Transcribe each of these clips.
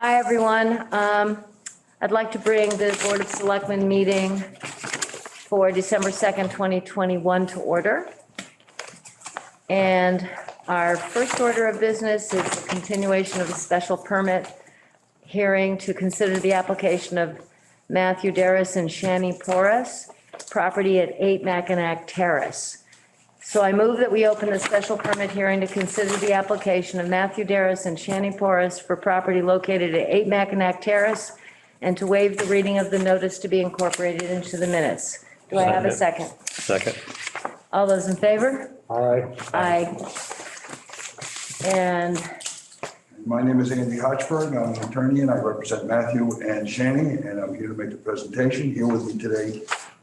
Hi, everyone. I'd like to bring the Board of Selectmen meeting for December 2nd, 2021 to order. And our first order of business is the continuation of a special permit hearing to consider the application of Matthew Darris and Shannie Porus, property at 8 Mackinac Terrace. So I move that we open the special permit hearing to consider the application of Matthew Darris and Shannie Porus for property located at 8 Mackinac Terrace and to waive the reading of the notice to be incorporated into the minutes. Do I have a second? Second. All those in favor? Aye. Aye. And My name is Andy Hodgberg. I'm an attorney and I represent Matthew and Shannie, and I'm here to make the presentation. Here with me today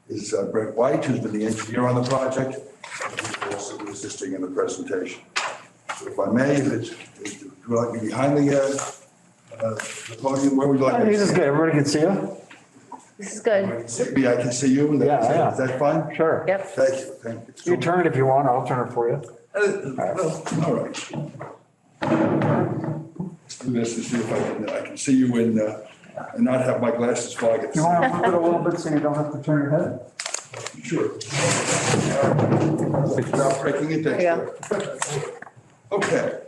is Brett White, who's been the engineer on the project. He's also assisting in the presentation. So if I may, would you like me behind the podium? Where would you like me? This is good. Everybody can see you? this is good. Maybe I can see you. Yeah. Is that fine? Sure. Yep. Thank you. Thank you. You turn if you want. I'll turn it for you. All right. Let's do this to see if I can see you and not have my glasses fogged. You want to move it a little bit so you don't have to turn your head? Sure. Stop breaking it There you down. Okay,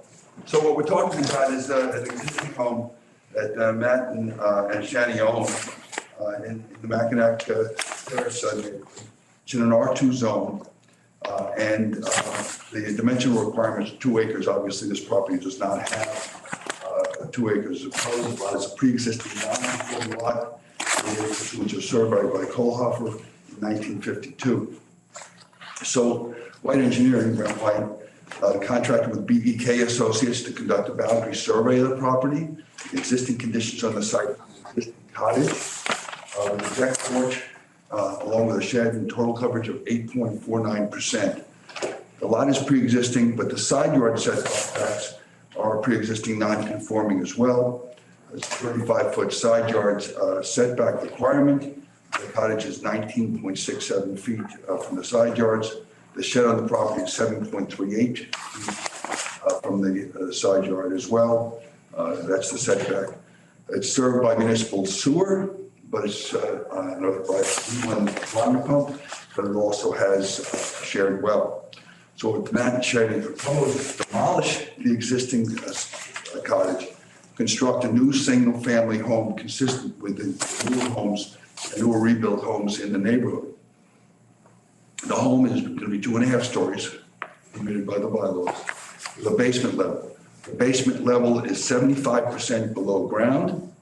so what we're talking about is an existing home that Matt and Shannie own in the Mackinac Terrace. It's in an R2 zone. And the dimensional requirements are 2 acres. Obviously, this property does not have 2 acres. The proposed lot is a pre-existing non-conforming lot, which was surveyed by Kohlhofer in 1952. So White Engineering, Brent White, contracted with BEK Associates to conduct a boundary survey of the property, the existing conditions on the site, existing cottage, the deck porch, along with a shed and total coverage of 8.49%. The lot is pre-existing, but the side yard setbacks are pre-existing non-conforming as well. There's a 35-foot side yard setback requirement. The cottage is 19.67 feet from the side yards. The shed on the property is 7.38 feet from the side yard as well. That's the setback. It's served by municipal sewer, but it's another one water pump, but it also has a shared well. So what Matt and Shannie propose is to demolish the existing cottage, construct a new single-family home consistent with the newer homes, newer rebuilt homes in the neighborhood. The home is going to be 2.5 stories, permitted by the bylaws, with a basement level. The basement level is 75% below ground,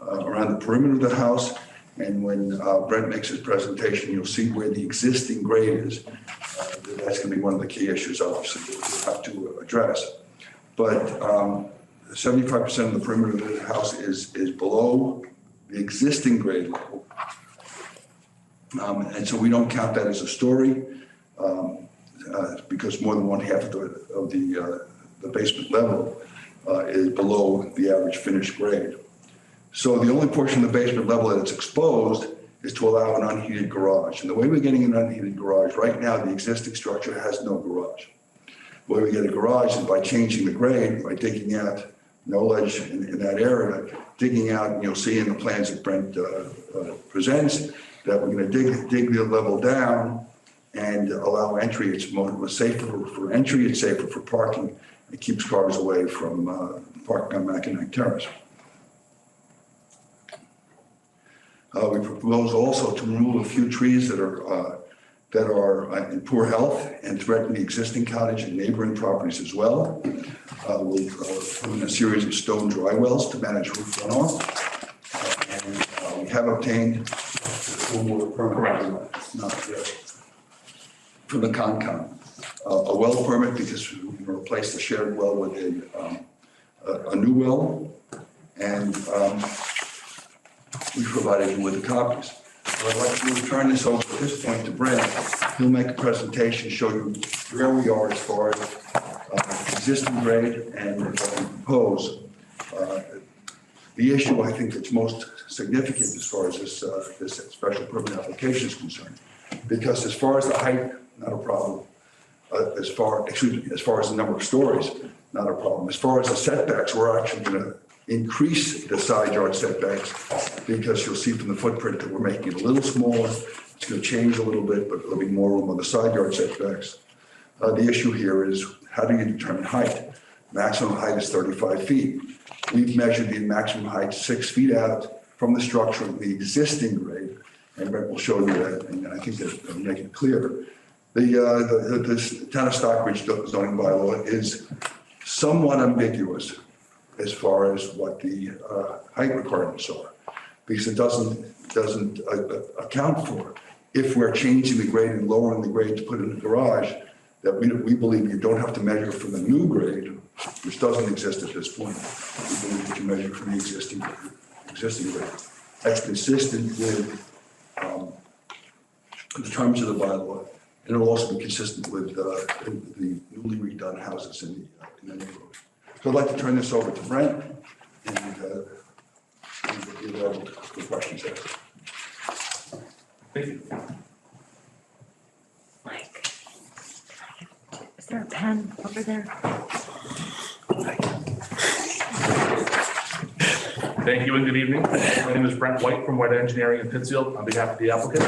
around the perimeter of the house. And when Brent makes his presentation, you'll see where the existing grade is. That's going to be one of the key issues, obviously, that we'll have to address. But 75% of the perimeter of the house is below the existing grade level. And so we don't count that as a story because more than 1/2 of the basement level is below the average finished grade. So the only portion of the basement level that's exposed is to allow an unheated garage. And the way we're getting an unheated garage, right now the existing structure has no garage. The way we get a garage is by changing the grade, by digging out no ledge in that area, digging out, and you'll see in the plans that Brent presents, that we're going to dig the level down and allow entry. It's more safer for entry, it's safer for parking. It keeps cars away from parking on Mackinac Terrace. We propose also to remove a few trees that are in poor health and threaten the existing cottage and neighboring properties as well. We'll put in a series of stone dry wells to manage roof runoff. And we have obtained one more permit, not from the Concom. A well permit because we're going to replace the shared well with a new well. And we provided you with the copies. So I'd like to turn this over at this point to Brent. He'll make a presentation, show you where we are as far as existing grade and what we propose. The issue I think that's most significant as far as this special permit application is concerned, because as far as the height, not a problem. As far as the number of stories, not a problem. As far as the setbacks, we're actually going to increase the side yard setbacks because you'll see from the footprint that we're making it a little smaller. It's going to change a little bit, but there'll be more room on the side yard setbacks. The issue here is how do you determine height? Maximum height is 35 feet. We've measured the maximum height 6 feet out from the structure of the existing grade, and Brett will show you that, and I think that'll make it clear. The town of Stockbridge zoning bylaw is somewhat ambiguous as far as what the height requirements are, because it doesn't account for if we're changing the grade and lowering the grade to put in the garage, that we believe you don't have to measure from the new grade, which doesn't exist at this point. We believe that you measure from the existing grade. That's consistent with the terms of the bylaw, and it'll also be consistent with the newly redone houses in the neighborhood. So I'd like to turn this over to Brent and be available to questions there. Thank you. Mike, is there a pen over there? Thank you and good evening. My name is Brent White from White Engineering in Pittsfield on behalf of the applicant.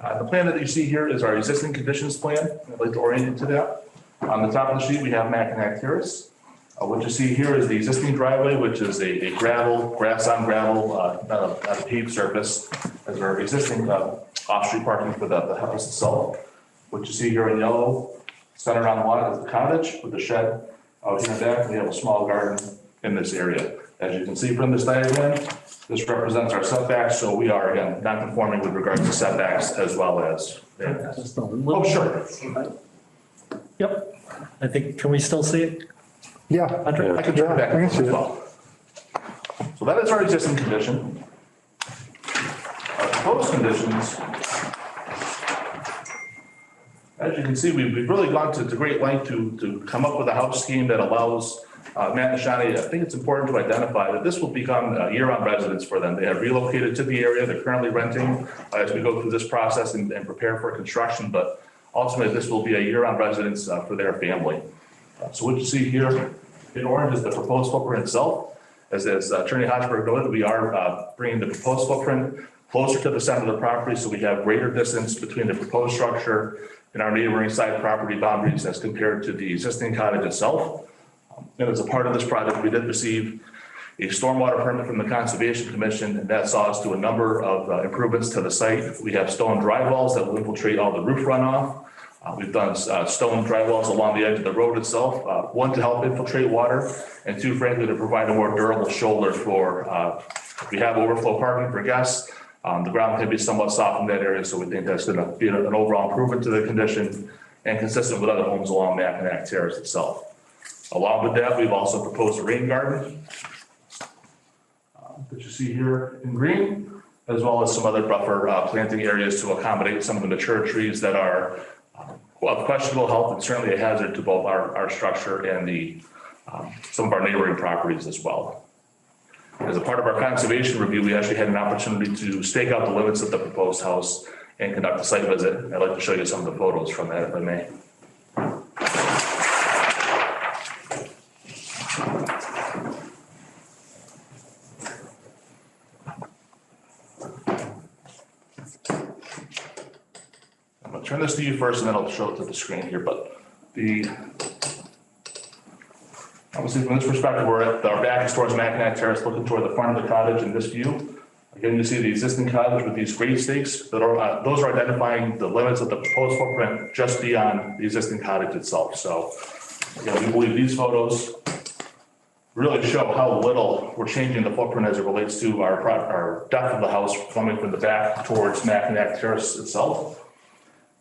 The plan that you see here is our existing conditions plan. I'd like to orient you to that. On the top of the sheet, we have Mackinac Terrace. What you see here is the existing driveway, which is a gravel, grass on gravel, not a paved surface, as our existing off-street parking for the house itself. What you see here in yellow, centered on the lot, is the cottage with the shed. Out here in the back, we have a small garden in this area. As you can see from this diagram, this represents our setbacks, so we are, again, not conforming with regards to setbacks as well as. Oh, sure. Yep, I think, can we still see it? Yeah. I can turn it back I can see as it. well. So that is our existing condition. Our proposed conditions, as you can see, we've really gone to great length to come up with a house scheme that allows Matt and Shannie. I think it's important to identify that this will become a year-round residence for them. They have relocated to the area. They're currently renting as we go through this process and prepare for construction, but ultimately this will be a year-round residence for their family. So what you see here in orange is the proposed footprint itself. As Attorney Hodgeberg noted, we are bringing the proposed footprint closer to the center of the property, so we have greater distance between the proposed structure and our neighboring side property boundaries as compared to the existing cottage itself. And as a part of this project, we did receive a stormwater permit from the Conservation Commission, and that saw us do a number of improvements to the site. We have stone dry walls that will infiltrate all the roof runoff. We've done stone dry walls along the edge of the road itself, one to help infiltrate water, and two, frankly, to provide a more durable shoulder for, if we have overflow parking for guests, the ground can be somewhat soft in that area, so we think that's going to be an overall improvement to the condition and consistent with other homes along Mackinac Terrace itself. Along with that, we've also proposed a rain garden that you see here in green, as well as some other buffer planting areas to accommodate some of the mature trees that are of questionable health and certainly a hazard to both our structure and some of our neighboring properties as well. As a part of our conservation review, we actually had an opportunity to stake out the limits of the proposed house and conduct a site visit. I'd like to show you some of the photos from that, if I may. Turn this to you first and then I'll show it to the screen here, but obviously from this perspective, we're at our back is towards Mackinac Terrace, looking toward the front of the cottage in this view. Again, you see the existing cottage with these grade stakes that are, those are identifying the limits of the proposed footprint just beyond the existing cottage itself. So again, we believe these photos really show how little we're changing the footprint as it relates to our depth of the house coming from the back towards Mackinac Terrace itself.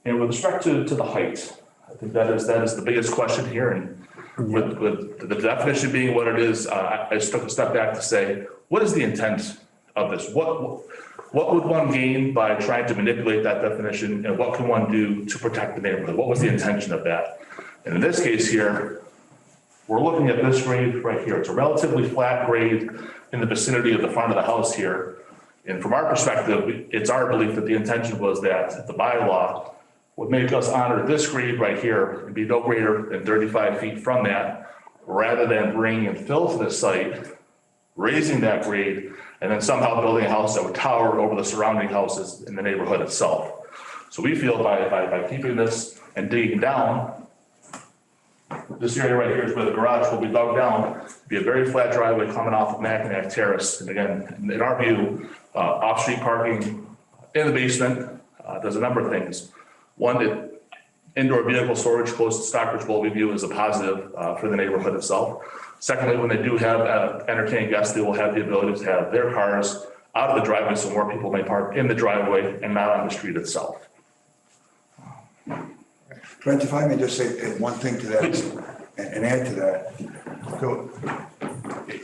And with respect to the height, I think that is the biggest question here. And with the definition being what it is, I just took a step back to say, what is the intent of this? What would one gain by trying to manipulate that definition, and what can one do to protect the neighborhood? What was the intention of that? And in this case here, we're looking at this grade right here. It's a relatively flat grade in the vicinity of the front of the house here. And from our perspective, it's our belief that the intention was that the bylaw would make us honor this grade right here and be no greater than 35 feet from that, rather than bring and fill to the site raising that grade, and then somehow building a house that would tower over the surrounding houses in the neighborhood itself. So we feel by keeping this and digging down, this area right here is where the garage will be dug down, be a very flat driveway coming off of Mackinac Terrace. And again, in our view, off-street parking in the basement does a number of things. One, indoor vehicle storage close to Stockbridge we view as a positive for the neighborhood itself. Secondly, when they do have entertaining guests, they will have the ability to have their cars out of the driveway so more people may park in the driveway and not on the street itself. Brent, if I may just say one thing to that and add to that. So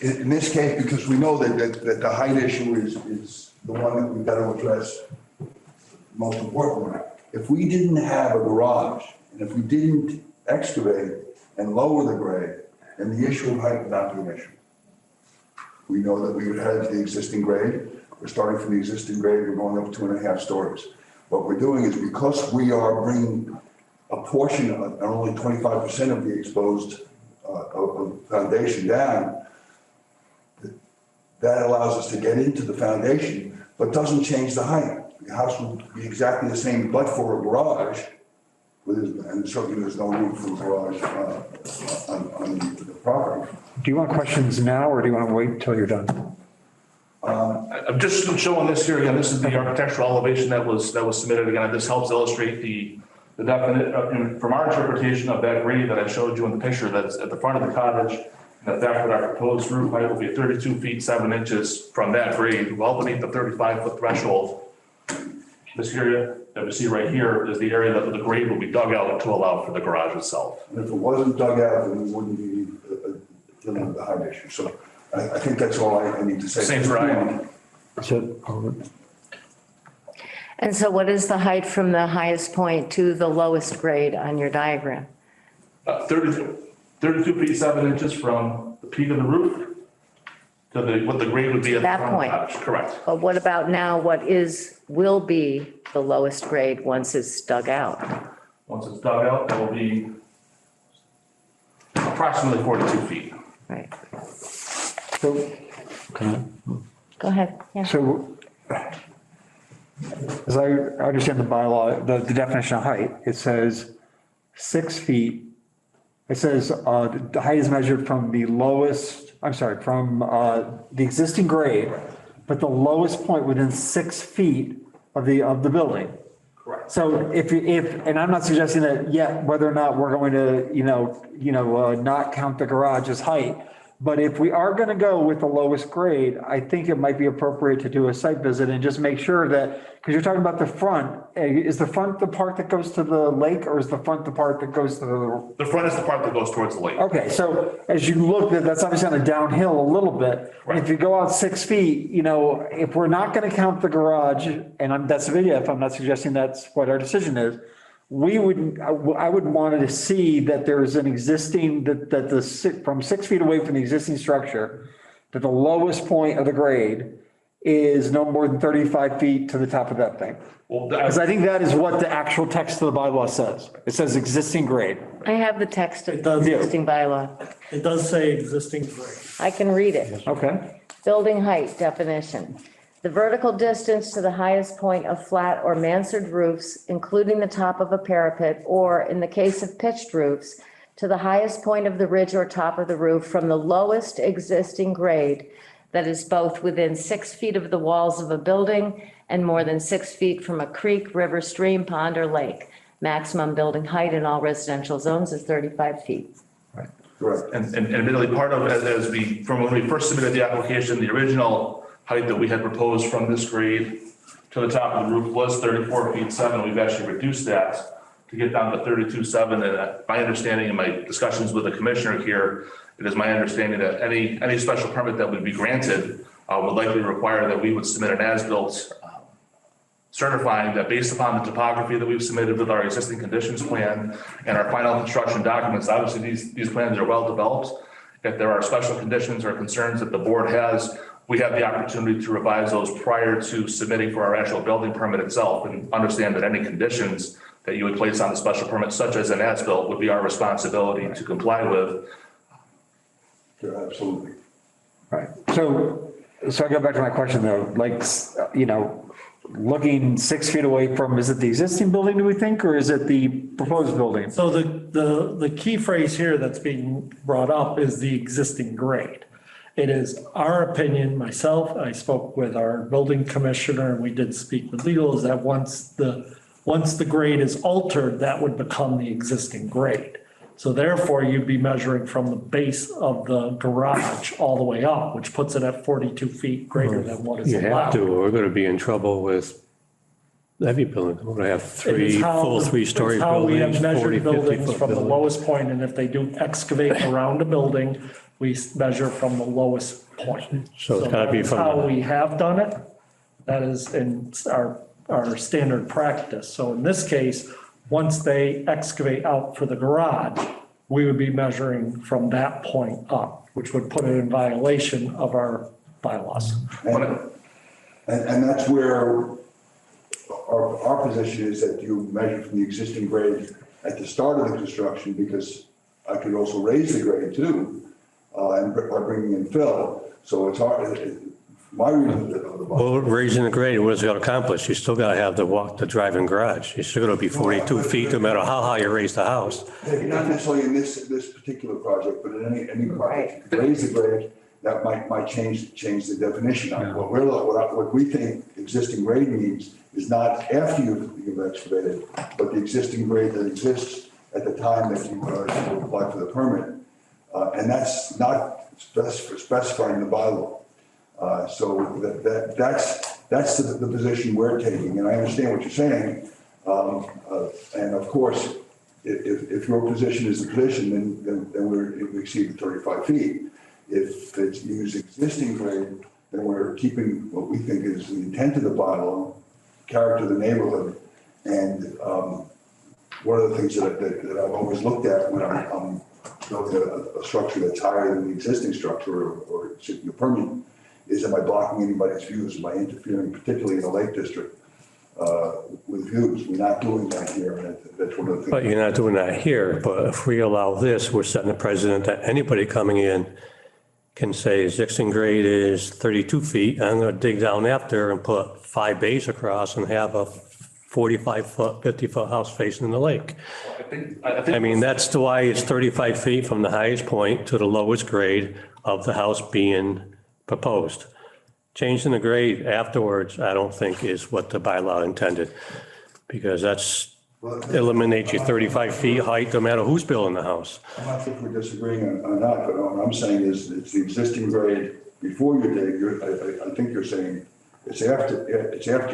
in this case, because we know that the height issue is the one that we've got to address, most important one. If we didn't have a garage, and if we didn't excavate and lower the grade, then the issue of height would not be an issue. We know that we would have the existing grade. We're starting from the existing grade, we're going up 2.5 stories. What we're doing is because we are bringing a portion of only 25% of the exposed of foundation down, that allows us to get into the foundation, but doesn't change the height. The house would be exactly the same, but for a garage, and certainly there's no room for a garage on the property. Do you want questions now, or do you want to wait until you're done? I'm just showing this here again. This is the architectural elevation that was submitted again. This helps illustrate the definite, from our interpretation of that grade that I showed you in the picture that's at the front of the cottage. And the fact that our proposed roof height will be 32 feet 7 inches from that grade, well beneath the 35-foot threshold. This area that we see right here is the area that the grade will be dug out to allow for the garage itself. And if it wasn't dug out, then we wouldn't be dealing with the height issue. So I think that's all I need to say. Same for Ryan. And so what is the height from the highest point to the lowest grade on your diagram? 32 feet 7 inches from the peak of the roof to what the grade would be at That the front point. of the cottage. Correct. But what about now, will be the lowest grade once it's dug out? Once it's dug out, that will be approximately 42 feet. Right, So, go ahead, yeah. so as I understand the bylaw, the definition of height, it says 6 feet. It says the height is measured from the lowest, from the existing grade, but the lowest point within 6 feet of the building. Correct. So if, and I'm not suggesting that yet, whether or not we're going to, not count the garage as height. But if we are going to go with the lowest grade, I think it might be appropriate to do a site visit and just make sure that, because you're talking about the front, is the front the part that goes to the lake, or is the front the part that goes to the? The front is the part that goes towards the lake. Okay, so as you look, that's obviously on a downhill a little bit. Right. If you go out 6 feet, if we're not going to count the garage, and that's a video, if I'm not suggesting that's what our decision is, I would want to see that there's an existing, from 6 feet away from the existing structure, that the lowest point of the grade is no more than 35 feet to the top of that thing. Well, Because I think that is what the actual text of the bylaw says. It says existing grade. I have the text of It the does. existing bylaw. It does say existing grade. I can read it. Okay. Building height definition. The vertical distance to the highest point of flat or mansard roofs, including the top of a parapet, or in the case of pitched roofs, to the highest point of the ridge or top of the roof from the lowest existing grade that is both within 6 feet of the walls of a building and more than 6 feet from a creek, river, stream, pond, or lake. Maximum building height in all residential zones is 35 feet. Correct. And admittedly, part of, from when we first submitted the application, the original height that we had proposed from this grade to the top of the roof was 34 feet 7. We've actually reduced that to get down to 32.7. And my understanding in my discussions with the commissioner here, it is my understanding that any special permit that would be granted would likely require that we would submit an as-built certifying that based upon the topography that we've submitted with our existing conditions plan and our final construction documents, obviously these plans are well developed. If there are special conditions or concerns that the board has, we have the opportunity to revise those prior to submitting for our actual building permit itself, and understand that any conditions that you would place on the special permit, such as an as-built, would be our responsibility to comply with. Yeah, absolutely. Right. So I go back to my question though, like, looking 6 feet away from, is it the existing building, do we think, or is it the proposed building? So the key phrase here that's being brought up is the existing grade. It is our opinion, myself, I spoke with our building commissioner, and we did speak with legal, is that once the grade is altered, that would become the existing grade. So therefore, you'd be measuring from the base of the garage all the way up, which puts it at 42 feet greater than what is You have allowed. to, or we're gonna be in trouble with heavy buildings. We're gonna have It is how- full three-story it's how we have buildings, 40, measured 50 buildings foot from the buildings. lowest point, and if they do excavate around a building, we measure from the lowest point. So it's gotta be that's from how the- we have done it. That is in our standard practice. So in this case, once they excavate out for the garage, we would be measuring from that point up, which would put it in violation of our bylaws. And that's where our position is, that you measure from the existing grade at the start of the construction, because I could also raise the grade too, and by bringing in fill. So it's hard, my reading of the Well, raising the grade, what is it gonna accomplish? You still gotta have the drive-in garage. You're still gonna be 42 feet no matter how high you raise the house. Not necessarily in this particular project, but in any project, you could raise the grade, that might change the definition. What we think existing grade means is not after you've excavated, but the existing grade that exists at the time that you apply for the permit. And that's not specified in the bylaw. So that's the position we're taking, and I understand what you're saying. And of course, if your position is the position, then we exceed the 35 feet. If it's used existing grade, then we're keeping what we think is the intent of the bylaw, character of the neighborhood. And one of the things that I've always looked at when I'm building a structure that's higher than the existing structure or seeking a permit is, am I blocking anybody's views? Am I interfering, particularly in the Lake District, with views? We're not doing that here, and that's one of the things. But you're not doing that here. But if we allow this, we're setting a precedent that anybody coming in can say existing grade is 32 feet. I'm gonna dig down after and put 5 bays across and have a 45-foot, 50-foot house facing the lake. I mean, that's why it's 35 feet from the highest point to the lowest grade of the house being proposed. Changing the grade afterwards, I don't think is what the bylaw intended, because that's eliminates your 35 feet height no matter who's building the house. I'm not sure if we're disagreeing or not, but what I'm saying is it's the existing grade before you dig. I think you're saying it's after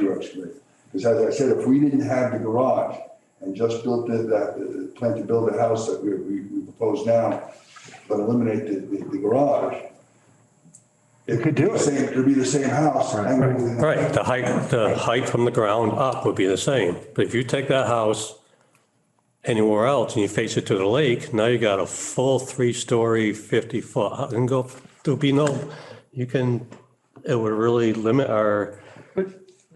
you excavate. Because as I said, if we didn't have the garage and just built plan to build a house that we propose now, but eliminate the garage, it could do it. It would be the same house. Right, the height from the ground up would be the same. But if you take that house anywhere else and you face it to the lake, now you got a full 3-story, 50-foot, and there'll be no, it would really limit our.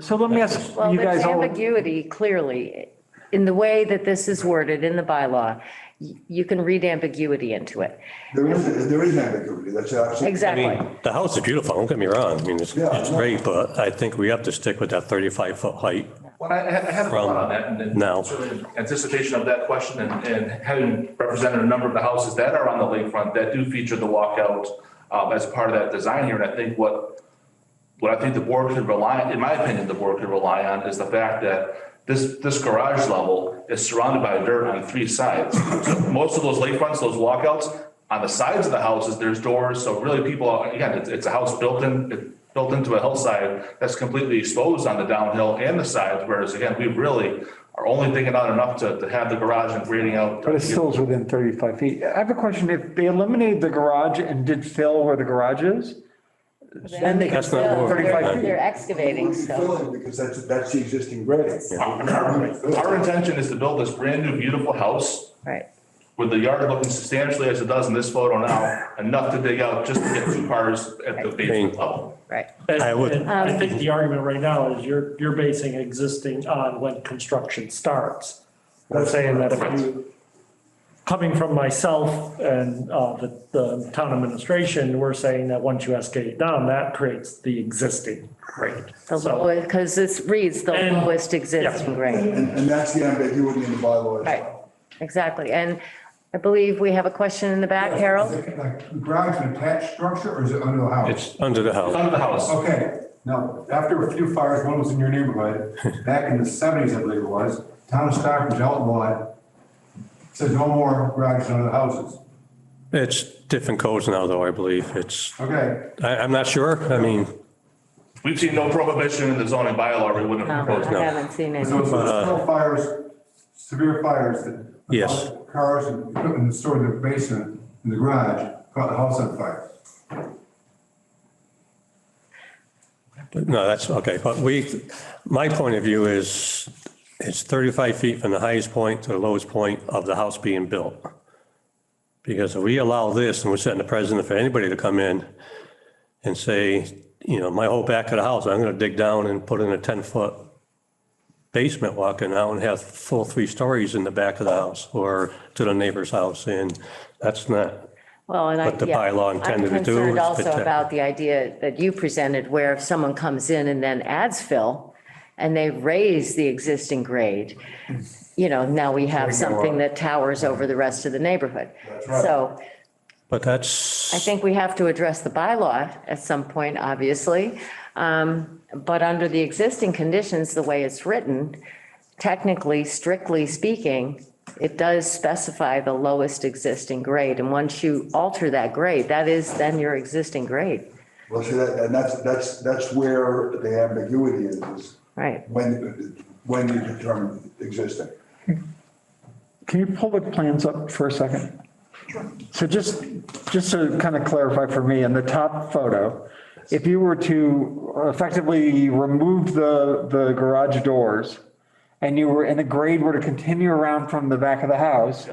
So let me ask Well, you guys there's all. ambiguity clearly in the way that this is worded in the bylaw. You can read ambiguity into it. There is ambiguity, that's absolutely. I Exactly. mean, the house is beautiful, don't get me wrong. I mean, it's great, but I think we have to stick with that 35-foot height. Well, I have a thought on that, and Now. certainly in anticipation of that question, and having represented a number of the houses that are on the lakefront that do feature the walkout as part of that design here, and I think what I think the board could rely, in my opinion, the board could rely on is the fact that this garage level is surrounded by dirt on 3 sides. So most of those lakefronts, those walkouts, on the sides of the houses, there's doors. So really people, again, it's a house built into a hillside that's completely exposed on the downhill and the sides. Whereas again, we really are only thinking out enough to have the garage and grading out. But it still is within 35 feet. I have a question. If they eliminated the garage and did fill where the garage is, then they could That's not fill more. 35 feet. They're excavating, so. Filling, because that's the existing grade. Our intention is to build this brand new, beautiful house Right. with the yard looking substantially as it does in this photo now, enough to dig out just to get 2 cars at the basement level. Right. I would- And I think the argument right now is you're basing existing on when construction starts. We're saying that if you, coming from myself and the town administration, we're saying that once you escalate down, that creates the existing grade. The So- lowest, because this reads the And- lowest existing grade. And that's the ambiguity in the bylaw as Right, well. exactly. And I believe we have a question in the back, Harold? Is it like the garage an attached structure or is it under the house? It's under the house. Under the house. Okay, now, after a few fires, one was in your neighborhood, back in the 70s, I believe it was, town of Stockbridge outlawed, said no more garages under the houses. It's different codes now, though, I believe. Okay, I'm not sure. I mean, We've seen no prohibition in the zoning bylaw, we wouldn't have No, proposed. I haven't seen any. so it's still fires, severe fires that. Yes. Cars and equipment stored in the basement, in the garage, caught the house on fire. no, that's okay. But my point of view is it's 35 feet from the highest point to the lowest point of the house being built. Because if we allow this and we're setting the precedent for anybody to come in and say, my whole back of the house, I'm going to dig down and put in a 10-foot basement walking out and have full 3 stories in the back of the house or to the neighbor's house. And that's not, Well, and what the bylaw intended to do I'm concerned is also protect. about the idea that you presented where if someone comes in and then adds fill and they raise the existing grade, now we have something that towers over the rest of the neighborhood. That's right. So but that's. I think we have to address the bylaw at some point, obviously. But under the existing conditions, the way it's written, technically, strictly speaking, it does specify the lowest existing grade. And once you alter that grade, that is then your existing grade. Well, see, and that's where the ambiguity is Right. when you determine existing. Can you pull the plans up for a second? So just to kind of clarify for me, in the top photo, if you were to effectively remove the garage doors and the grade were to continue around from the back of the house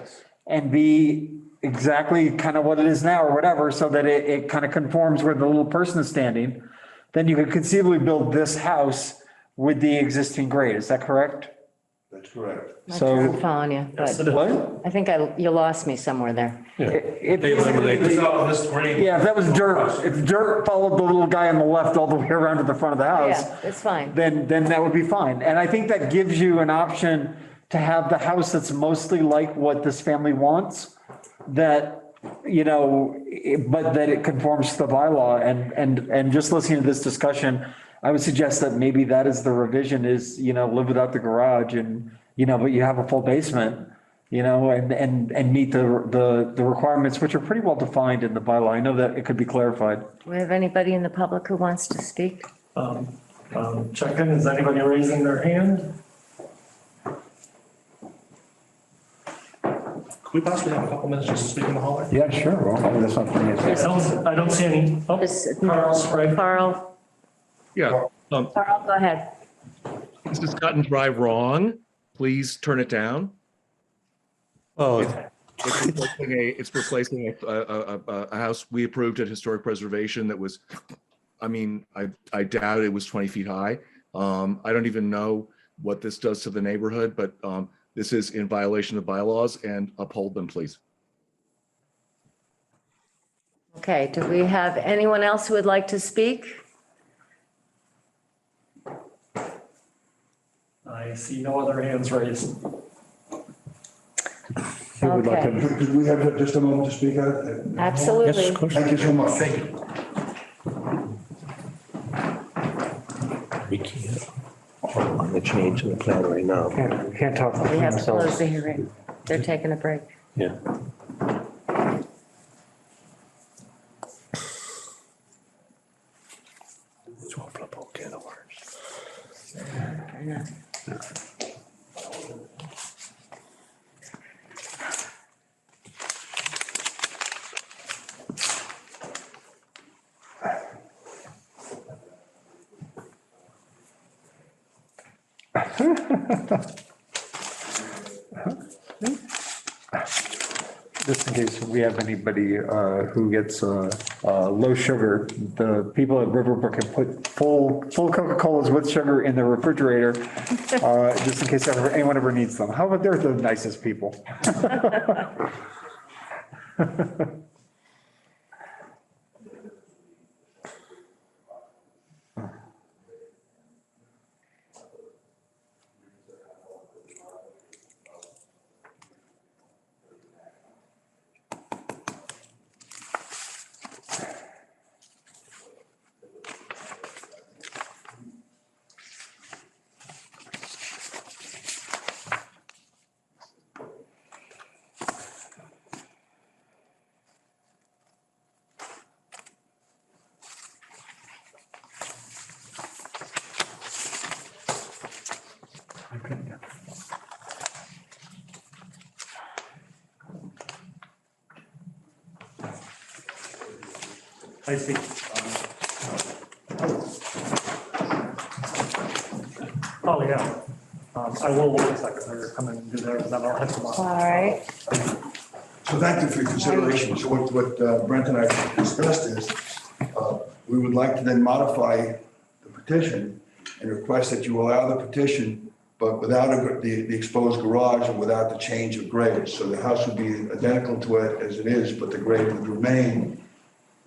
and be exactly kind of what it is now or whatever, so that it kind of conforms where the little person is standing, then you could conceivably build this house with the existing grade. Is that correct? That's correct. Not sure I'm So, following you, but what? I think you lost me somewhere there. If- They eliminate This out, this grade. Yeah, if that was dirt, if dirt followed the little guy on the left all the way around to the front of the house, Yeah, it's fine. then that would be fine. And I think that gives you an option to have the house that's mostly like what this family wants, that, but that it conforms to the bylaw. And just listening to this discussion, I would suggest that maybe that is the revision is, live without the garage and, but you have a full basement, and meet the requirements, which are pretty well defined in the bylaw. I know that it could be clarified. Do we have anybody in the public who wants to speak? Check in, is anybody raising their hand? Could we possibly have a couple minutes just to speak in the hallway? Yeah, sure. Well, that's not for me. I don't see any. Oh, Just- Carl's right. Carl, Yeah, Carl, go ahead. this has gotten drive wrong. Please turn it down. Oh, It's replacing a house we approved at historic preservation that was, I doubt it was 20 feet high. I don't even know what this does to the neighborhood, but this is in violation of bylaws and uphold them, please. Okay, do we have anyone else who would like to speak? I see no other hands raised. Okay, Could we have just a moment to speak out? absolutely. yes, of course. Thank you so much. Thank you. We can't on the change in the plan right now. Can't talk. We have to close the hearing. They're taking a break. Yeah. It's open up a whole can of worms. I know. just in case we have anybody who gets low sugar, the people at Riverbrook can put full Coca-Colas with sugar in the refrigerator, just in case anyone ever needs them. How about they're the nicest people? I see. Oh, yeah. I will let the secretary come in and do that, and then I'll hit them All up. right. So thank you for your consideration. So what Brent and I discussed is, we would like to then modify the petition and request that you allow the petition, but without the exposed garage and without the change of grade. So the house would be identical to it as it is, but the grade would remain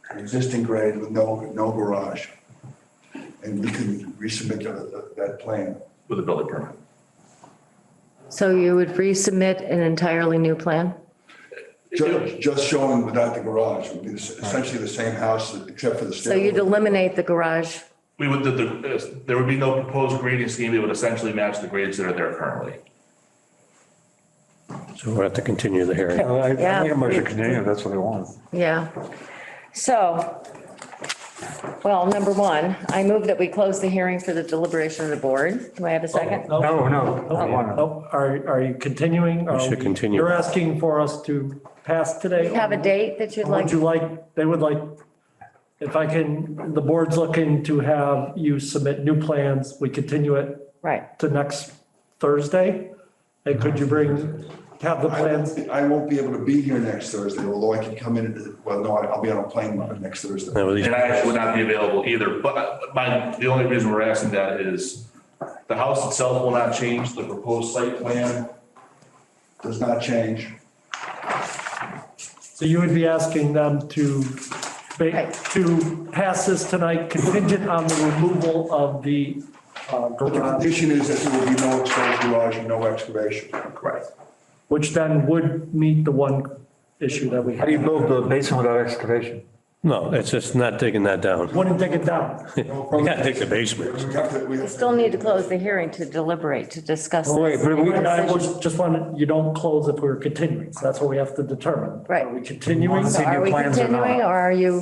an existing grade with no garage. And we can resubmit that plan. With a building permit. So you would resubmit an entirely new plan? Just showing without the garage would be essentially the same house except for the So stairwell. you'd eliminate the garage? We would, there would be no proposed grading scheme. It would essentially match the grades that are there currently. So we'll have to continue the hearing. I Yeah. make a motion to continue, that's what I want. Yeah. So, well, number one, I move that we close the hearing for the deliberation of the board. Do I have a second? No, I want to. Oh, are you continuing? We should continue. You're asking for us to pass today? You have a date that you'd Or like? would you like, they would like, if I can, the board's looking to have you submit new plans, we continue it Right. to next Thursday? And could you have the plans? I won't be able to be here next Thursday, although I can come in, well, no, I'll be on a plane next Thursday. Now, at least- And I actually would not be available either, but the only reason we're asking that is the house itself will not change, the proposed site plan Does not change. So you would be asking them to pass this tonight contingent on the removal of the The garage, condition is that there will be no exposed garage and no excavation. Correct. which then would meet the one issue that we How do you have. build the basement without excavation? No, it's just not digging that down. Wouldn't take it down. You gotta dig the basement. We We have still need to close the hearing to deliberate, to discuss Oh, wait, this. but we- And I was just wanted, you don't close if we're continuing, so that's what we have to determine. Right. Are we continuing? See So are new we plans or not? continuing, or are you,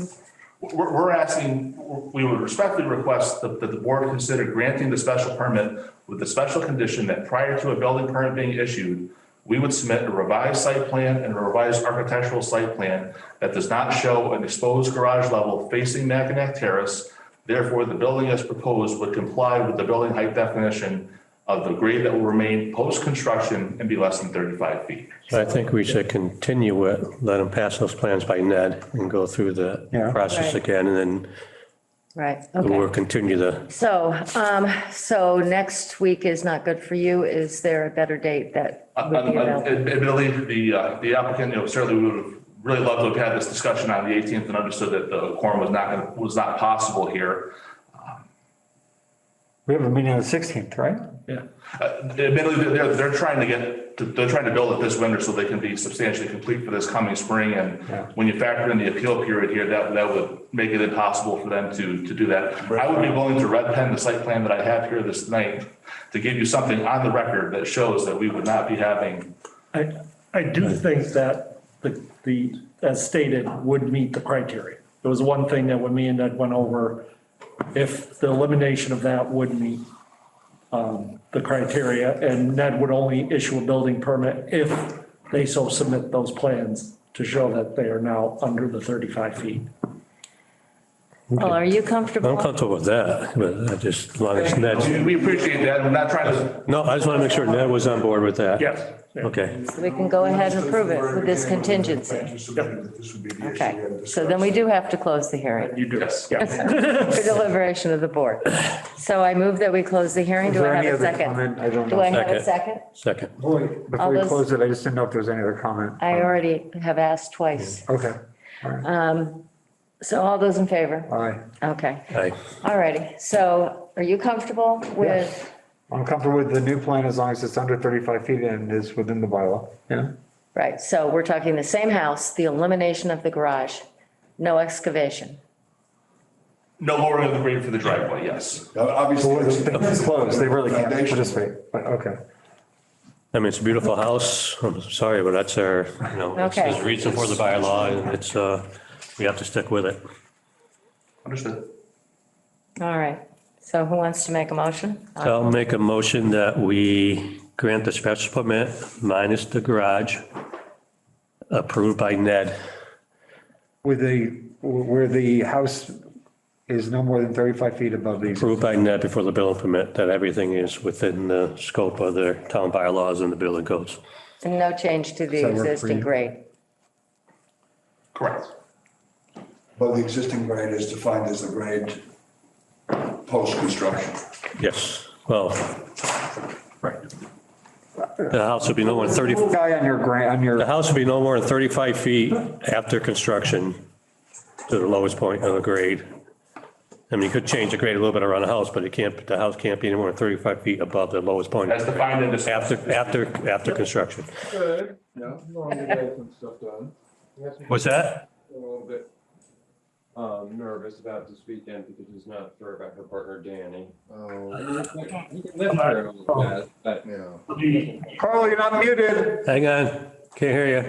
We're asking, we would respectfully request that the board consider granting the special permit with the special condition that prior to a building permit being issued, we would submit a revised site plan and a revised architectural site plan that does not show an exposed garage level facing Mackinac Terrace. Therefore, the building as proposed would comply with the building height definition of the grade that will remain post-construction and be less than 35 feet. So I think we should continue it, let them pass those plans by Ned and go through the Yeah. process Right. again, and then right, we'll okay. continue the, So next week is not good for you. Is there a better date that would be available? Admittedly, the applicant, certainly we would have really loved to have had this discussion on the 18th and understood that the quorum was not possible here. We have a meeting on the 16th, right? Yeah. Admittedly, they're trying to build it this winter so they can be substantially complete for this coming spring. And Yeah. when you factor in the appeal period here, that would make it impossible for them to do that. I would be willing to red pen the site plan that I have here this night to give you something on the record that shows that we would not be having. I do think that the, as stated, would meet the criteria. There was one thing that when me and Ned went over, if the elimination of that would meet the criteria, and Ned would only issue a building permit if they so submit those plans to show that they are now under the 35 feet. Well, are you I'm comfortable? comfortable with that, but I just, as long as Ned, We appreciate that. We're not trying to, no, I just want to make sure Ned was on board with that. Yes. Okay, So we can go ahead and approve it with this contingency. Okay, so then we do have to close the hearing You do, Yes. yeah. for deliberation of the board. So I move that we close the hearing. Is Do there I any have a other second? comment? I don't Do know. I have a second? second. Before you those- close it, I just didn't know if there was any other comment. I already have asked twice. Okay, all right, So all those in favor? all right. Okay, Aye. all righty. So are you comfortable with, I'm comfortable with the new plan as long as it's under 35 feet and is within the bylaw, yeah? right, so we're talking the same house, the elimination of the garage, no excavation. no lowering of the grade for the driveway, yes. Now, obviously, It's closed, they really can't Foundation. participate, but okay. I mean, it's a beautiful house. I'm sorry, but that's our, you know, it's Okay. the reason for the bylaw and it's, we have to stick with it. Understood. All right, so who wants to make a motion? I'll make a motion that we grant the special permit minus the garage, approved by Ned. Where the house is no more than 35 feet above the. Approved by Ned before the building permit, that everything is within the scope of the town bylaws and the building codes. And no change to the Does that work for existing you? grade. Correct. but the existing grade is defined as the grade post-construction. Yes, well, Right. the house would be no more than 30, Guy on your grant, on the your, house would be no more than 35 feet after construction to the lowest point of the grade. I mean, you could change the grade a little bit around the house, but it can't, the house can't be any more than 35 feet above the lowest point. As defined in this. After construction. Good, yeah, as long as you get some stuff done. What's that? A little bit nervous about this weekend because he's not sure about her partner Danny. Oh. He can live there a little bit, but, you know. Carl, you're not muted. Hang on, can't hear you.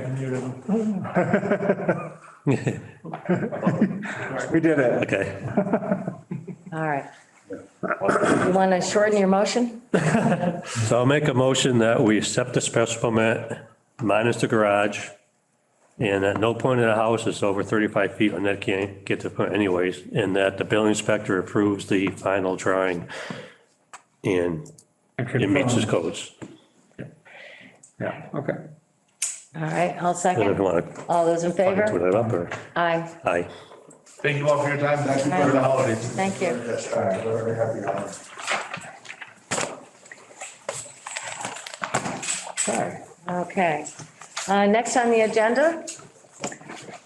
We did it. Okay, All right. You want to shorten your motion? so I'll make a motion that we accept the special permit minus the garage. And at no point in the house is over 35 feet, and that can't get to the point anyways, and that the building inspector approves the final drawing and it meets his codes. Yeah, okay. All right, I'll And if second. you want to All those in put favor? it up, or, Aye, aye. Thank you all for your time. Thank you For the holidays. thank you. Yes, all right, very happy on it. Okay. Next on the agenda,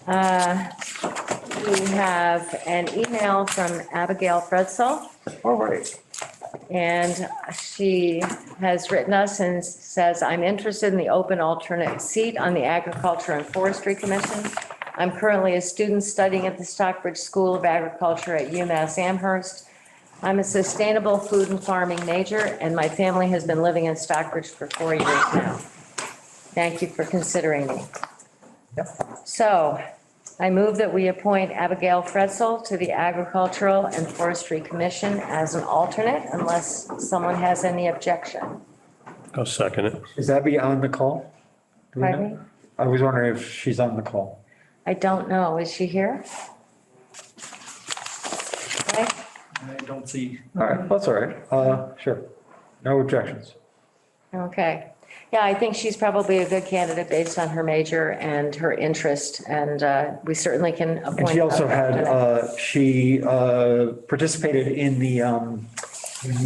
we have an email from Abigail Fredsall. All right. And she has written us and says, I'm interested in the open alternate seat on the Agriculture and Forestry Commission. I'm currently a student studying at the Stockbridge School of Agriculture at UMass Amherst. I'm a sustainable food and farming major, and my family has been living in Stockbridge for 4 years now. Thank you for considering me. So I move that we appoint Abigail Fredsall to the Agricultural and Forestry Commission as an alternate unless someone has any objection. I'll second it. Is Abby on the call? Do we know? Pardon me? I was wondering if she's on the call. I don't know. Is she here? Okay. I don't see. All right, that's all right. Sure. No objections. Okay. Yeah, I think she's probably a good candidate based on her major and her interest, and we certainly can appoint. And she also her. had, she participated in the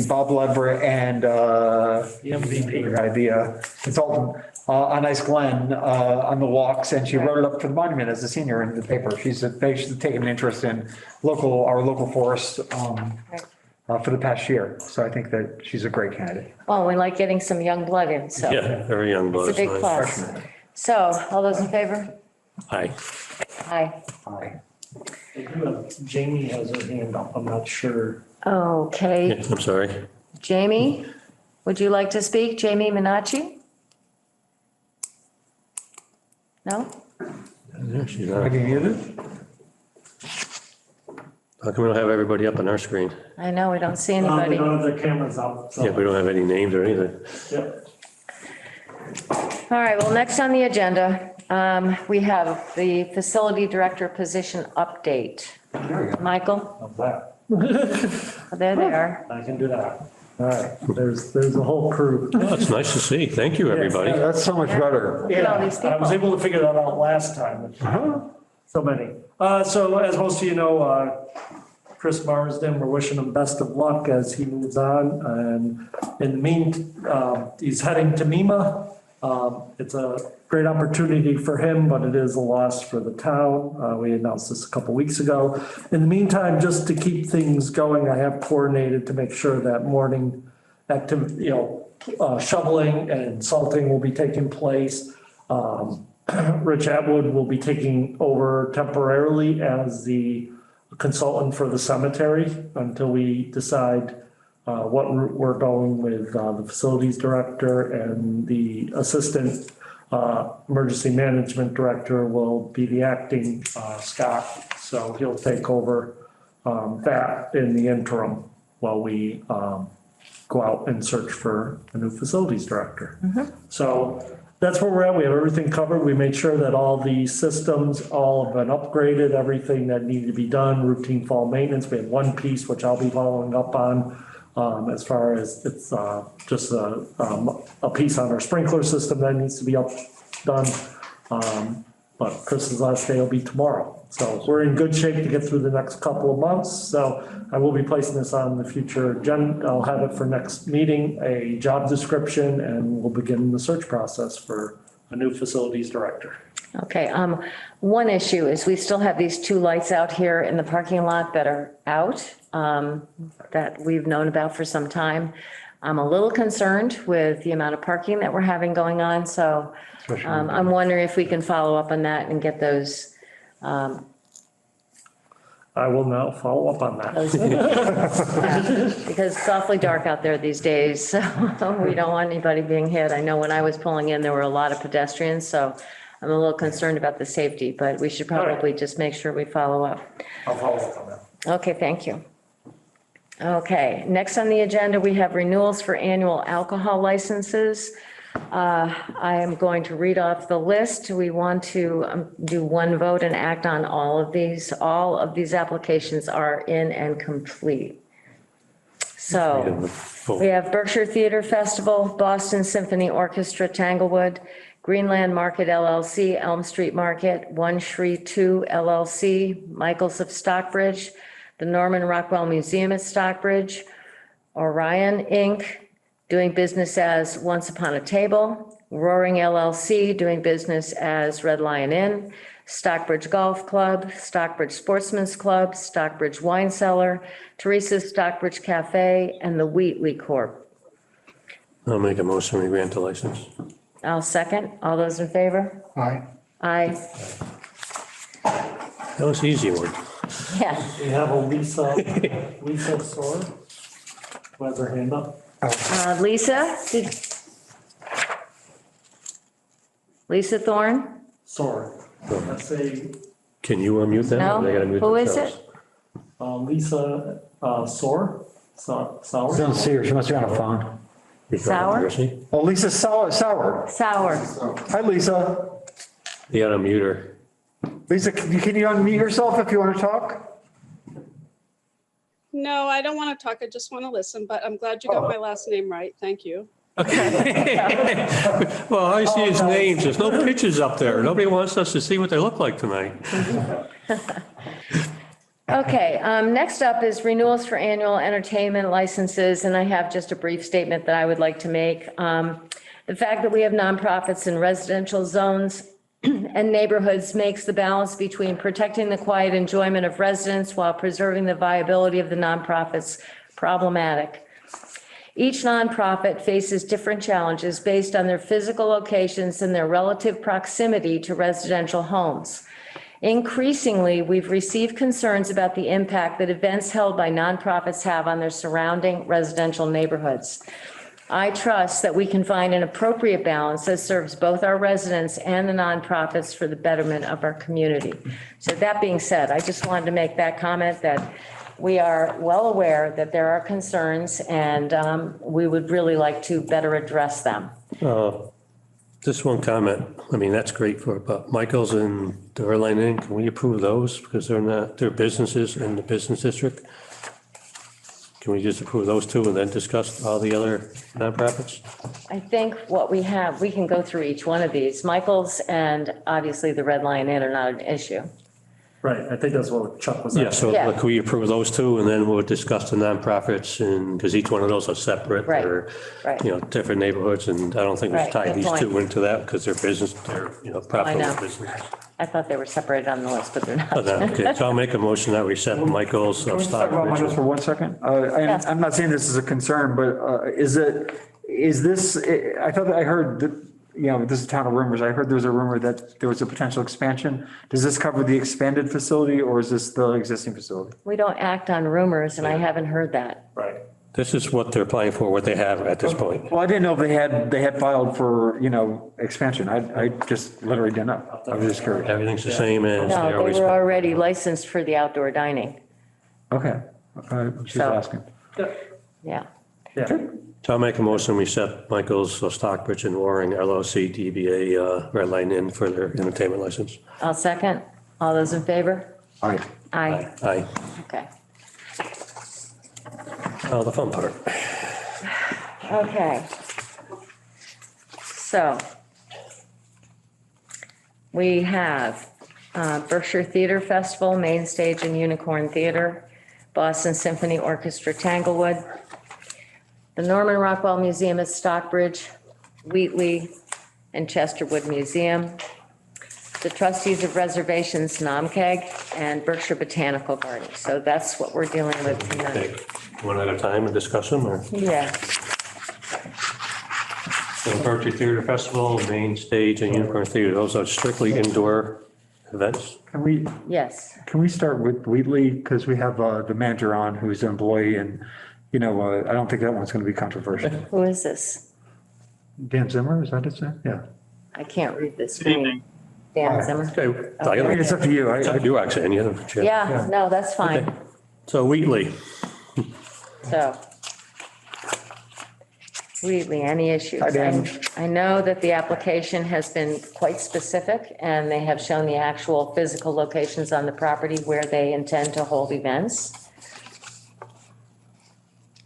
Bob Leverett and The MVP. guy, the consultant on Ice Glen on the walks, and she wrote it up for the monument as a senior in the paper. She's taken an interest in our local forest for the past year. So I think that she's a great candidate. Well, we like getting some young blood in, so. Yeah, very young blood. It's a big plus. So, all those in favor? Aye. Aye. Aye. Jamie has her hand up, I'm not sure. Okay, Yeah, I'm sorry. Jamie, would you like to speak? Jamie Minacci? No? Yeah, she's Have on. you muted? How come we don't have everybody up on our screen? I know, we don't see We anybody. don't have the cameras up, so. Yeah, we don't have any names or anything. Yep. All right, well, next on the agenda We have the facility director position update. Michael, How's that? there they are. I can do that. All right, there's a whole crew. Oh, it's nice to see. Thank you, everybody. Yeah, that's so much better. at all these I was people. able to figure that out last time. So many. So as most of you know, Chris Marsden, we're wishing him best of luck as he moves on. And in the he's heading to MEMA. It's a great opportunity for him, but it is a loss for the town. We announced this a couple weeks ago. In the meantime, just to keep things going, I have coordinated to make sure that morning activity, shoveling and salting will be taking place. Rich Atwood will be taking over temporarily as the consultant for the cemetery until we decide what route we're going with the facilities director, and the assistant emergency management director will be the acting Scott. So he'll take over that in the interim while we go out and search for a new facilities director. So that's where we're at. We have everything covered. We made sure that all the systems all have been upgraded, everything that needed to be done, routine fall maintenance. We had one piece which I'll be following up on. As far as it's just a piece on our sprinkler system that needs to be done. But Chris's last day will be tomorrow. So we're in good shape to get through the next couple of months. So I will be placing this on the future agenda. I'll have it for next meeting, a job description, and we'll begin the search process for a new facilities director. Okay, one issue is we still have these two lights out here in the parking lot that are out, that we've known about for some time. I'm a little concerned with the amount of parking that we're having going on, so I'm wondering if we can follow up on that and get those. I will now follow up on that. Because it's awfully dark out there these days, so we don't want anybody being hit. I know when I was pulling in, there were a lot of pedestrians, so I'm a little concerned about the safety, but we should probably just make sure we follow up. I'll follow up on that. Okay, thank you. Okay, next on the agenda, we have renewals for annual alcohol licenses. I am going to read off the list. We want to do one vote and act on all of these. All of these applications are in and complete. So we have Berkshire Theater Festival, Boston Symphony Orchestra, Tanglewood, Greenland Market LLC, Elm Street Market, One Shree 2 LLC, Michaels of Stockbridge, the Norman Rockwell Museum at Stockbridge, Orion Inc., doing business as Once Upon a Table, Roaring LLC, doing business as Red Lion Inn, Stockbridge Golf Club, Stockbridge Sportsman's Club, Stockbridge Wine Cellar, Teresa's Stockbridge Cafe, and the Wheatley Corp. I'll make a motion to grant the license. I'll second. All those in favor? Aye. Aye. That was an easy one. Yeah. We have a Lisa Soar, who has her hand up. Lisa? Lisa Thorne? Soar. That's Can you unmute them? No. They gotta mute Who is themselves. Lisa Soar. Sour. Don't see her. She must be on a phone. Sour? Darcy? Oh, Lisa Sauer. Sour. Hi, Lisa. You gotta mute her. Lisa, can you unmute yourself if you want to talk? No, I don't want to talk. I just want to listen, but I'm glad you got my last name right. Thank you. Well, I see his names. There's no pictures up there. Nobody wants us to see what they look like tonight. Okay, next up is renewals for annual entertainment licenses, and I have just a brief statement that I would like to make. The fact that we have nonprofits in residential zones and neighborhoods makes the balance between protecting the quiet enjoyment of residents while preserving the viability of the nonprofits problematic. Each nonprofit faces different challenges based on their physical locations and their relative proximity to residential homes. Increasingly, we've received concerns about the impact that events held by nonprofits have on their surrounding residential neighborhoods. I trust that we can find an appropriate balance that serves both our residents and the nonprofits for the betterment of our community. So that being said, I just wanted to make that comment that we are well aware that there are concerns and we would really like to better address them. Just one comment. I mean, that's great but Michael's and the Red Line Inn, can we approve those? Because they're businesses in the business district. Can we just approve those two and then discuss all the other nonprofits? I think what we have, we can go through each one of these. Michael's and obviously the Red Lion Inn are not an issue. Right, I think that's what Chuck was Yeah, asking. so Yeah. can we approve those two and then we'll discuss the nonprofits and, because each one of those are separate. Right, Or, right. different neighborhoods, and I don't think we should Right, tie good these two point. into that because they're business, they're, profitable know. businesses. I thought they were separated on the list, but they're Oh, no, not. okay, so I'll make a motion that we set Michael's Can we talk about Michael's for Stockbridge. one second? Yeah. I'm not saying this is a concern, but is this, I thought that I heard that, this is a town of rumors. I heard there was a rumor that there was a potential expansion. Does this cover the expanded facility or is this the existing facility? We don't act on rumors and I haven't heard that. Right. This is what they're applying for, what they have at this point. Well, I didn't know if they had filed for, expansion. I just literally didn't know. I was just curious. Everything's the same as they No, they always. were already licensed for the outdoor dining. Okay. I'm just So- asking. Yeah. Yeah. So I'll make a motion, we set Michael's Stockbridge and Waring LLC DBA Red Line Inn for their entertainment license. I'll second. All those in favor? All right. Aye. Aye. Okay. Oh, the fun part. Okay. So we have Berkshire Theater Festival, Main Stage and Unicorn Theater, Boston Symphony Orchestra Tanglewood, the Norman Rockwell Museum at Stockbridge, Wheatley and Chesterwood Museum, the Trustees of Reservations, Namkeg, and Berkshire Botanical Garden. So that's what we're dealing with Okay, tonight. one at a time and discuss them, or? Yeah. So Berkshire Theater Festival, Main Stage and Unicorn Theater, those are strictly indoor events. Can we Yes. start with Wheatley? Because we have the manager on who's an employee and, I don't think that one's going to be controversial. Who is this? Dan Zimmer, is that his name? Yeah. I can't read this screen. Dan Zimmer? Okay, I mean, it's up to you. It's up to you, Roxanne, you're the chair. Yeah, no, that's Okay. fine. So Wheatley, So. Wheatley, any issues? Hi, Dan. I know that the application has been quite specific and they have shown the actual physical locations on the property where they intend to hold events.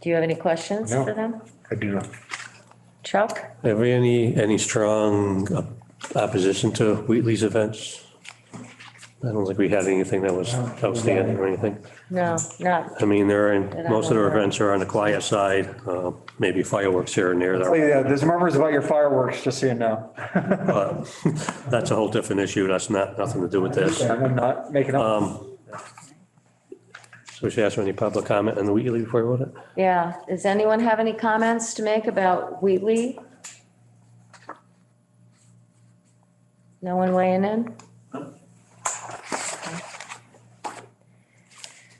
Do you have any questions No. for them? I do not. Chuck? have we any strong opposition to Wheatley's events? I don't think we had anything that was outstanding or anything. No, not, I mean, most of their events are on the quiet side, maybe fireworks here and there. Oh, yeah, there's murmurs about your fireworks, just so you know. But that's a whole different issue. That's nothing to do with this. I'm not making up. So we should ask for any public comment on the Wheatley before we vote it? yeah. Does anyone have any comments to make about Wheatley? No one weighing in?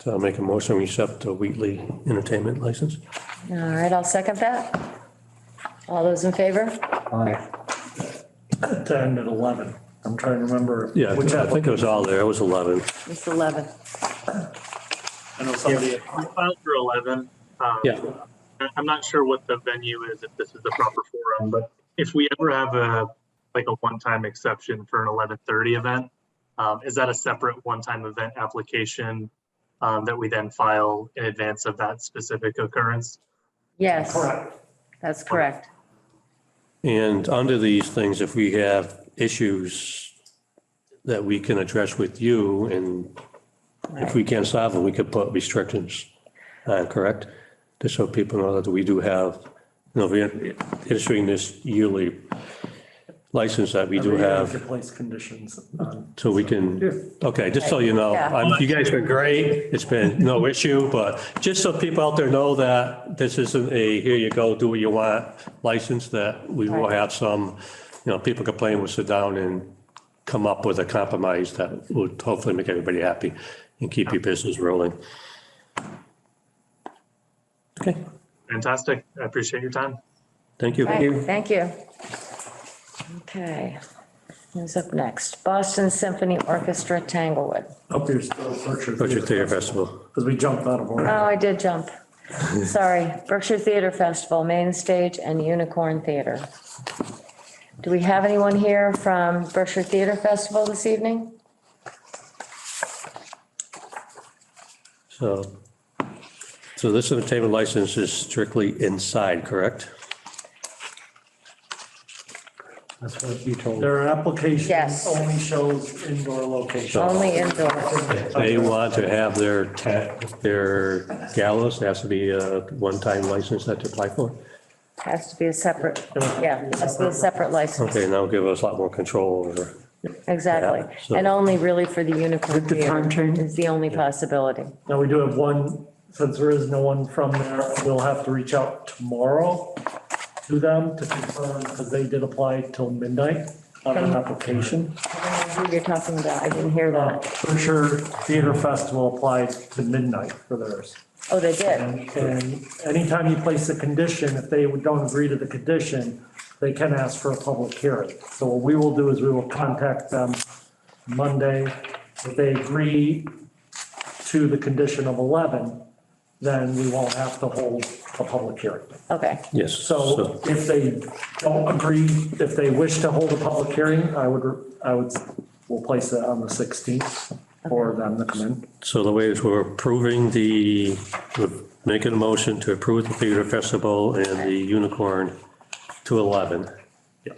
So I'll make a motion, we accept the Wheatley entertainment license. All right, I'll second that. All those in favor? Aye. 10 and 11. I'm trying to remember. Yeah, which I think it was all there. It was 11. It's 11. I know somebody filed for 11. Yeah. I'm not sure what the venue is, if this is the proper forum, but if we ever have a one-time exception for an 11:30 event, is that a separate one-time event application that we then file in advance of that specific occurrence? Yes. Correct. That's correct. And under these things, if we have issues that we can address with you, and if we can't solve them, we could put restrictions on, correct? Just so people know that we do have, we're issuing this yearly license that we do Every year have. we could place conditions on. So we can, okay, just so you know, Yeah. you guys been great. It's been no issue, but just so people out there know that this isn't a, here you go, do what you want license, that we will Right. have some, people complain, we'll sit down and come up with a compromise that would hopefully make everybody happy and keep your business rolling. Okay, Fantastic. I appreciate your time. thank you. Right, thank you. Okay. Who's up next? Boston Symphony Orchestra, Tanglewood. Hope you're still Berkshire Berkshire Theater Festival. Because we jumped out of order. Oh, I did jump. Sorry. Berkshire Theater Festival, Main Stage and Unicorn Theater. Do we have anyone here from Berkshire Theater Festival this evening? So this entertainment license is strictly inside, correct? That's what you told. Their application Yes. only shows indoor location. Only indoor. If they want to have their gallows, it has to be a one-time license that to apply for. Has to be a separate, yeah, has to be a separate license. Okay, now give us a lot more control over. Exactly. Yeah, so- And only really for the Unicorn Did the time Theater change? is the only possibility. Now, we do have one, since there is no one from there, we'll have to reach out tomorrow to them to confirm, because they did apply till midnight on an application. I don't know who you're talking about. I didn't hear that. Berkshire Theater Festival applied to midnight for theirs. Oh, they did? And anytime you place a condition, if they don't agree to the condition, they can ask for a public hearing. So what we will do is we will contact them Monday. If they agree to the condition of 11, then we won't have to hold a public hearing. Okay. Yes. So if they don't agree, if they wish to hold a public hearing, we'll place it on the 16th for them to come in. So the way is we're we're making a motion to approve the theater festival and the Unicorn to 11,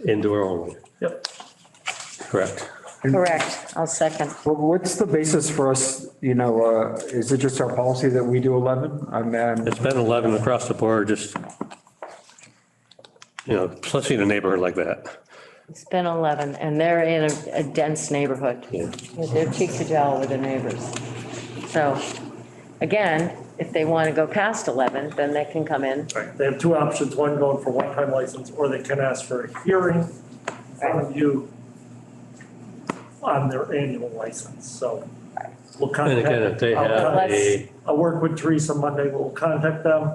indoor only, Yep. correct? Correct. I'll second. Well, what's the basis for us, is it just our policy that we do 11? I mean, It's been 11 across the board, just, especially in a neighborhood like that. It's been 11, and they're in a dense neighborhood. Yeah. They're cheek to jowl with their neighbors. So, again, if they want to go past 11, then they can come in. Right. They have two options, one going for one-time license, or they can ask for a hearing in front of you on their annual license, so we'll And contact. again, if they have I'll work with Teresa Monday, we'll contact them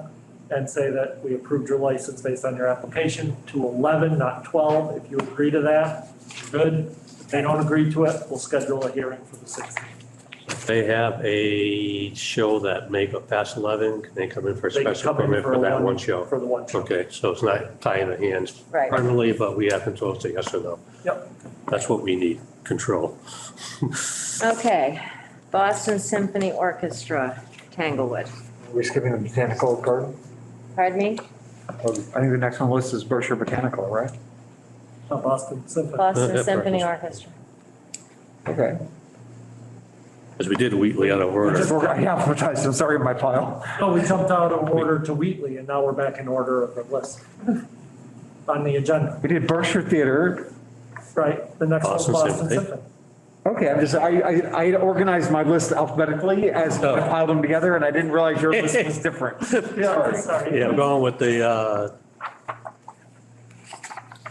and say that we approved your license based on your application to 11, not 12. If you agree to that, good. If they don't agree to it, we'll schedule a hearing for the 16th. they have a show that may go past 11, can they come in for a They can special come in permit for that one show? For the one show. Okay, so it's not tying the hands Right. permanently, but we have control to say yes or no. Yep. That's what we need, control. Okay. Boston Symphony Orchestra, Tanglewood. we're skipping the botanical garden? Pardon me? I think the next on the list is Berkshire Botanical, right? Boston Symphony. Boston Yeah, Symphony Orchestra. Orchestra. Okay. Because we did Wheatley out of order. I alphabetized, I'm sorry, my pile. No, we jumped out of order to Wheatley, and now we're back in order of the list on the agenda, We did Berkshire Theater. right? The next one, Boston Boston Symphony. Symphony. Okay, I organized my list alphabetically as I Oh. piled them together, and I didn't realize your list was different. Yeah, sorry. Yeah, I'm going with the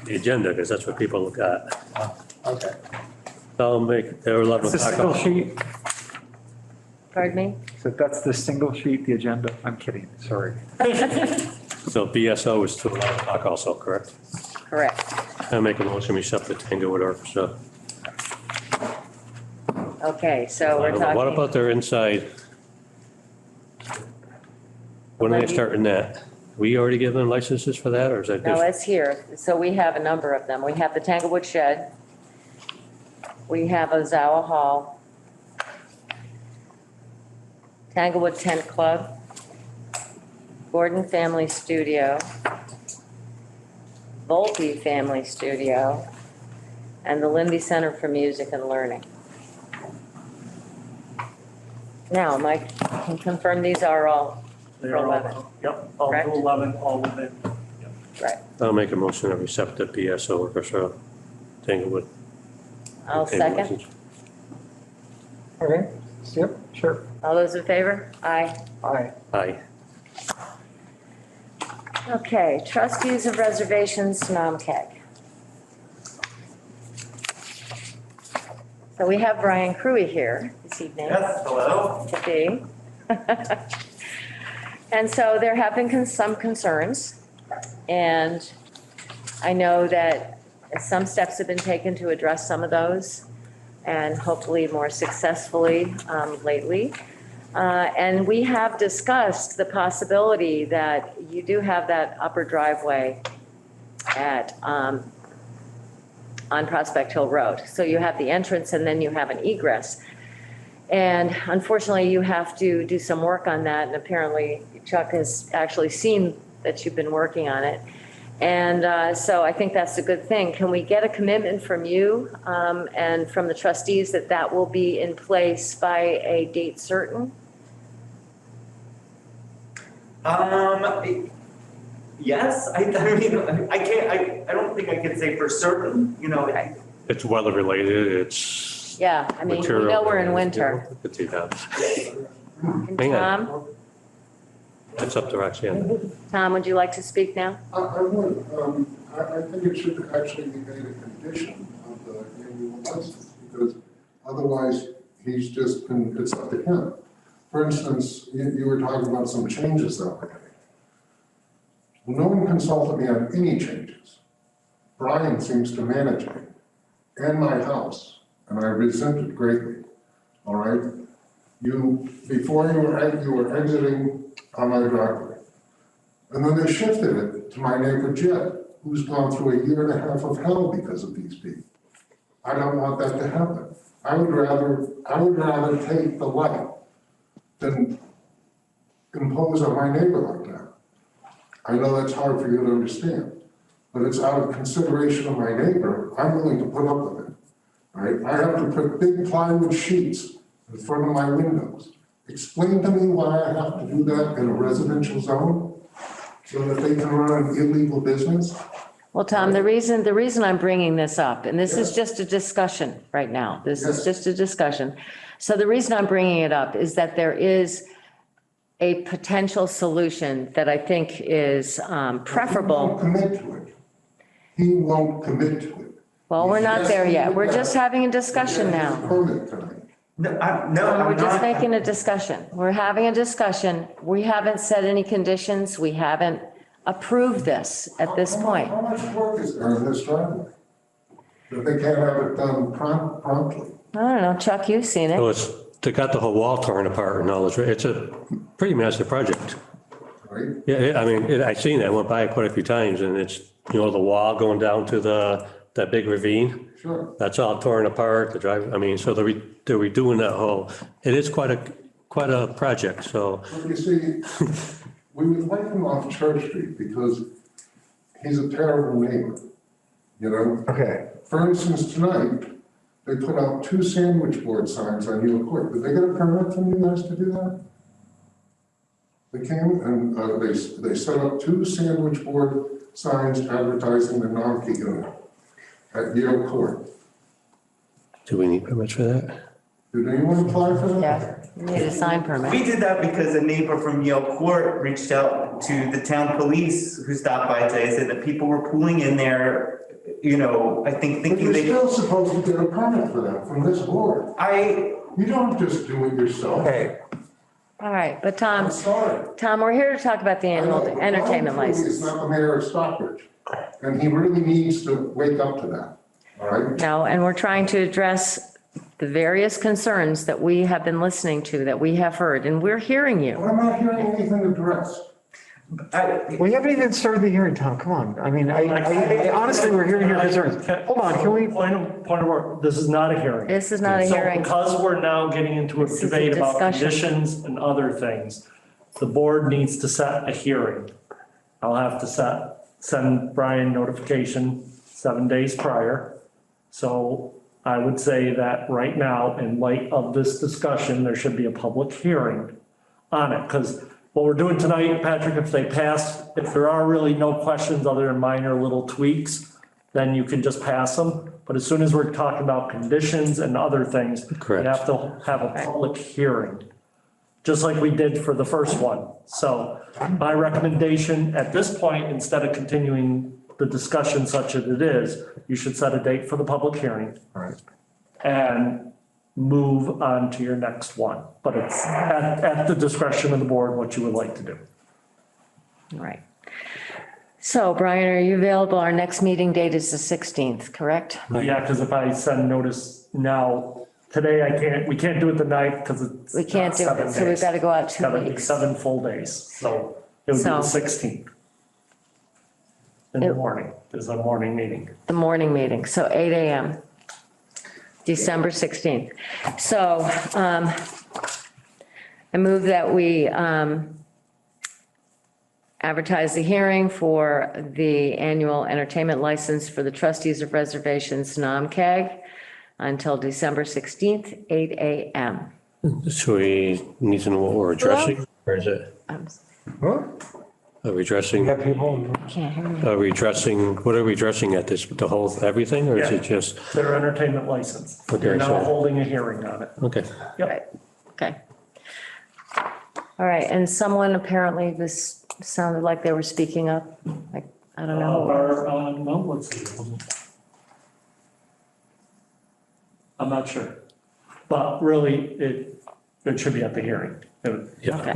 agenda, because that's what people look at. Okay. I'll make, they're 11 It's a single o'clock. sheet, Pardon me? so that's the single sheet, the agenda. I'm kidding, sorry. So BSO is to 11 o'clock also, correct? Correct. I'll make a motion, we accept the Tanglewood Orchestra. Okay, so we're What talking, about their inside? When are they Wendy? starting that? We already given licenses for that, or is that no, just? it's here. So we have a number of them. We have the Tanglewood Shed. We have Ozawa Hall. Tanglewood Tent Club. Gordon Family Studio. Volpe Family Studio. And the Lindy Center for Music and Learning. Now, Mike, can confirm these are all They are all- 11. Yep, all Correct? to 11, all within. right. I'll make a motion to accept the BSO Orchestra Tanglewood. I'll second. Okay, yep, sure. All those in favor? Aye. Aye. Aye. Okay, trustees of reservations, NOMCAG. So we have Brian Cruey here this evening. Yes, hello. To be. And so there have been some concerns, and I know that some steps have been taken to address some of those, and hopefully more successfully lately. And we have discussed the possibility that you do have that upper driveway at on Prospect Hill Road. So you have the entrance and then you have an egress. And unfortunately, you have to do some work on that, and apparently Chuck has actually seen that you've been working on it. And so I think that's a good thing. Can we get a commitment from you and from the trustees that that will be in place by a date certain? Yes, I mean, I can't, I don't think I can say for certain, you know. Okay. It's weather related, it's. Yeah, I mean, we know we're in winter. Could see that. And Hang on. Tom, It's up to Roxanne. Tom, would you like to speak now? I would, I think it should actually be made a condition of the annual license, because otherwise, he's just been, it's up to him. For instance, you were talking about some changes that were made. Well, no one consulted me on any changes. Brian seems to manage me and my house, and I resent it greatly, all right? Before you were exiting on my driveway. And then they shifted it to my neighbor Jed, who's gone through a year and a half of hell because of these people. I don't want that to happen. I would rather take the light than impose on my neighbor like that. I know that's hard for you to understand, but it's out of consideration of my neighbor. I'm willing to put up with it, all right? I have to put big plywood sheets in front of my windows. Explain to me why I have to do that in a residential zone so that they can run an illegal business. Well, Tom, the reason I'm bringing this up, and this is just a discussion right now, this is just a discussion. So the reason I'm bringing it up is that there is a potential solution that I think is preferable. He won't commit to it. He won't commit to it. Well, we're not there yet. We're just having a discussion now. Permit tonight. No, We're just making a discussion. We're having a discussion. We haven't set any conditions. We haven't approved this at this point. How much work is there in this driveway? That they can't have it done promptly? I don't know, Chuck, you've seen So it. they got the whole wall torn apart and all this. It's a pretty massive project. Right? Yeah, I mean, I've seen that, went by it quite a few times, and it's, the wall going down to that big ravine. Sure. That's all torn apart, the drive, I mean, so they're redoing that whole, it is quite a project, so. But you see, we would like him off Church Street because he's a terrible neighbor, you know? Okay. For instance, tonight, they put out 2 sandwich board signs on Yule Court. Did they get a permit from you guys to do that? They came and they set up 2 sandwich board signs advertising the Nonkey unit at Yale Court. Do we need permits for that? Did anyone apply for that? Yeah, you need a sign we permit. did that because a neighbor from Yale Court reached out to the town police who stopped by today, said that people were pooling in there, I think But thinking you're they. still supposed to get a permit for that from this board. You don't just do it yourself. Okay. All right, but Tom, I'm sorry. Tom, we're here to talk about the annual entertainment He's license. not the mayor of Stockbridge, and he really needs to wake up to that, all right? No, and we're trying to address the various concerns that we have been listening to, that we have heard, and we're hearing you. But I'm not hearing anything addressed. We haven't even started the hearing, Tom, come on. I mean, I honestly, we're hearing your concerns. Hold on, can we? Point of order, this is not a hearing. This is not a So hearing. because we're now getting into a This is a debate about discussion. conditions and other things, the board needs to set a hearing. I'll have to send Brian notification 7 days prior. So I would say that right now, in light of this discussion, there should be a public hearing on it. Because what we're doing tonight, Patrick, if there are really no questions other than minor little tweaks, then you can just pass them. But as soon as we're talking about conditions and other things, Correct. we have to have a public hearing, just like we did for the first one. So my recommendation at this point, instead of continuing the discussion such as it is, you should set a date for the public hearing. All right. And move on to your next one. But it's at the discretion of the board what you would like to do. All right. So Brian, are you available? Our next meeting date is the 16th, correct? Yeah, because if I send notice now, today we can't do it the night because it's. We can't do it, so we've got to go out 2 weeks. 7 full days, so it would be the So- 16th. in the morning. There's a morning meeting. The morning meeting, so 8 AM, December 16th. So I move that we advertise the hearing for the annual entertainment license for the trustees of reservations, NOMCAG, until December 16th, 8 AM. So we need to know what we're addressing, or is it, Huh? are we addressing, We got people. Can't hear me. are we addressing, what are we addressing at this, the whole, everything, or is it just, Their entertainment license. Okay, They're now so- holding a hearing on it. okay. Yep. Okay. All right, and someone apparently, this sounded like they were speaking up, like, I don't know. No, let's see. I'm not sure. But really, it should be at the hearing. Yeah.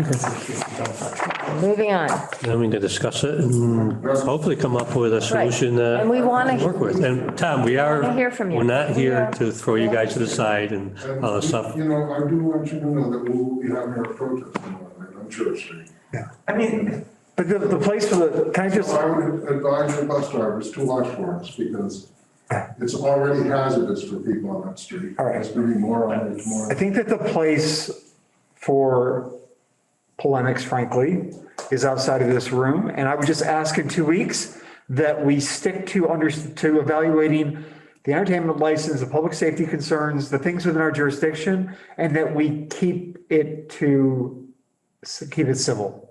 Moving on. Then we can discuss it and hopefully come up with a solution that And we want we to. work with. And Tom, we are, wanna hear from you. we're not here to throw you guys to the side and all this stuff. You know, I do want you to know that we will be having our protest on Church Street. I mean, but the place for the, can I just, So I would advise the bus drivers to watch for us because it's already hazardous for people on that street. All right. It's going to be more on it tomorrow. I think that the place for polemics, frankly, is outside of this room. And I would just ask in 2 weeks that we stick to to evaluating the entertainment license, the public safety concerns, the things within our jurisdiction, and that we keep it civil.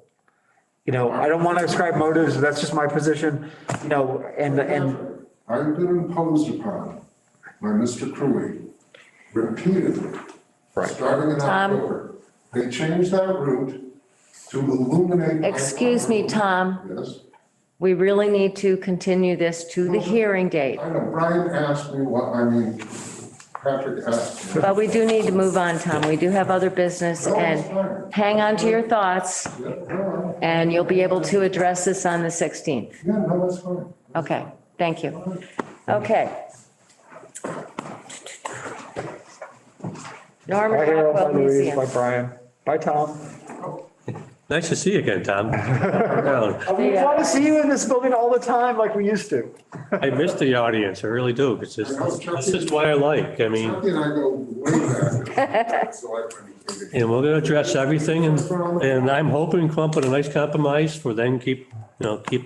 You know, I don't want to ascribe motives, that's just my position, you know, and I've been imposed upon by Mr. Cruey repeatedly, starting in October. They changed that route to illuminate. Excuse me, Tom. Yes. We really need to continue this to the hearing date, I know, Brian asked me Patrick asked me. but we do need to move on, Tom. We do have other business, and hang on to your thoughts, and you'll be able to address this on the 16th. Yeah, no, that's fine. Okay, thank you. Okay. Norman bye Harold, bye Rockwell Louise, Museum. bye Brian, bye Tom. Nice to see you again, Tom. We want to see you in this building all the time like we used to. I miss the audience, I really do, because this is what I like. I mean, Chucky and I go way back. So I and we're gonna address everything, and I'm hoping to come up with a nice compromise for then keep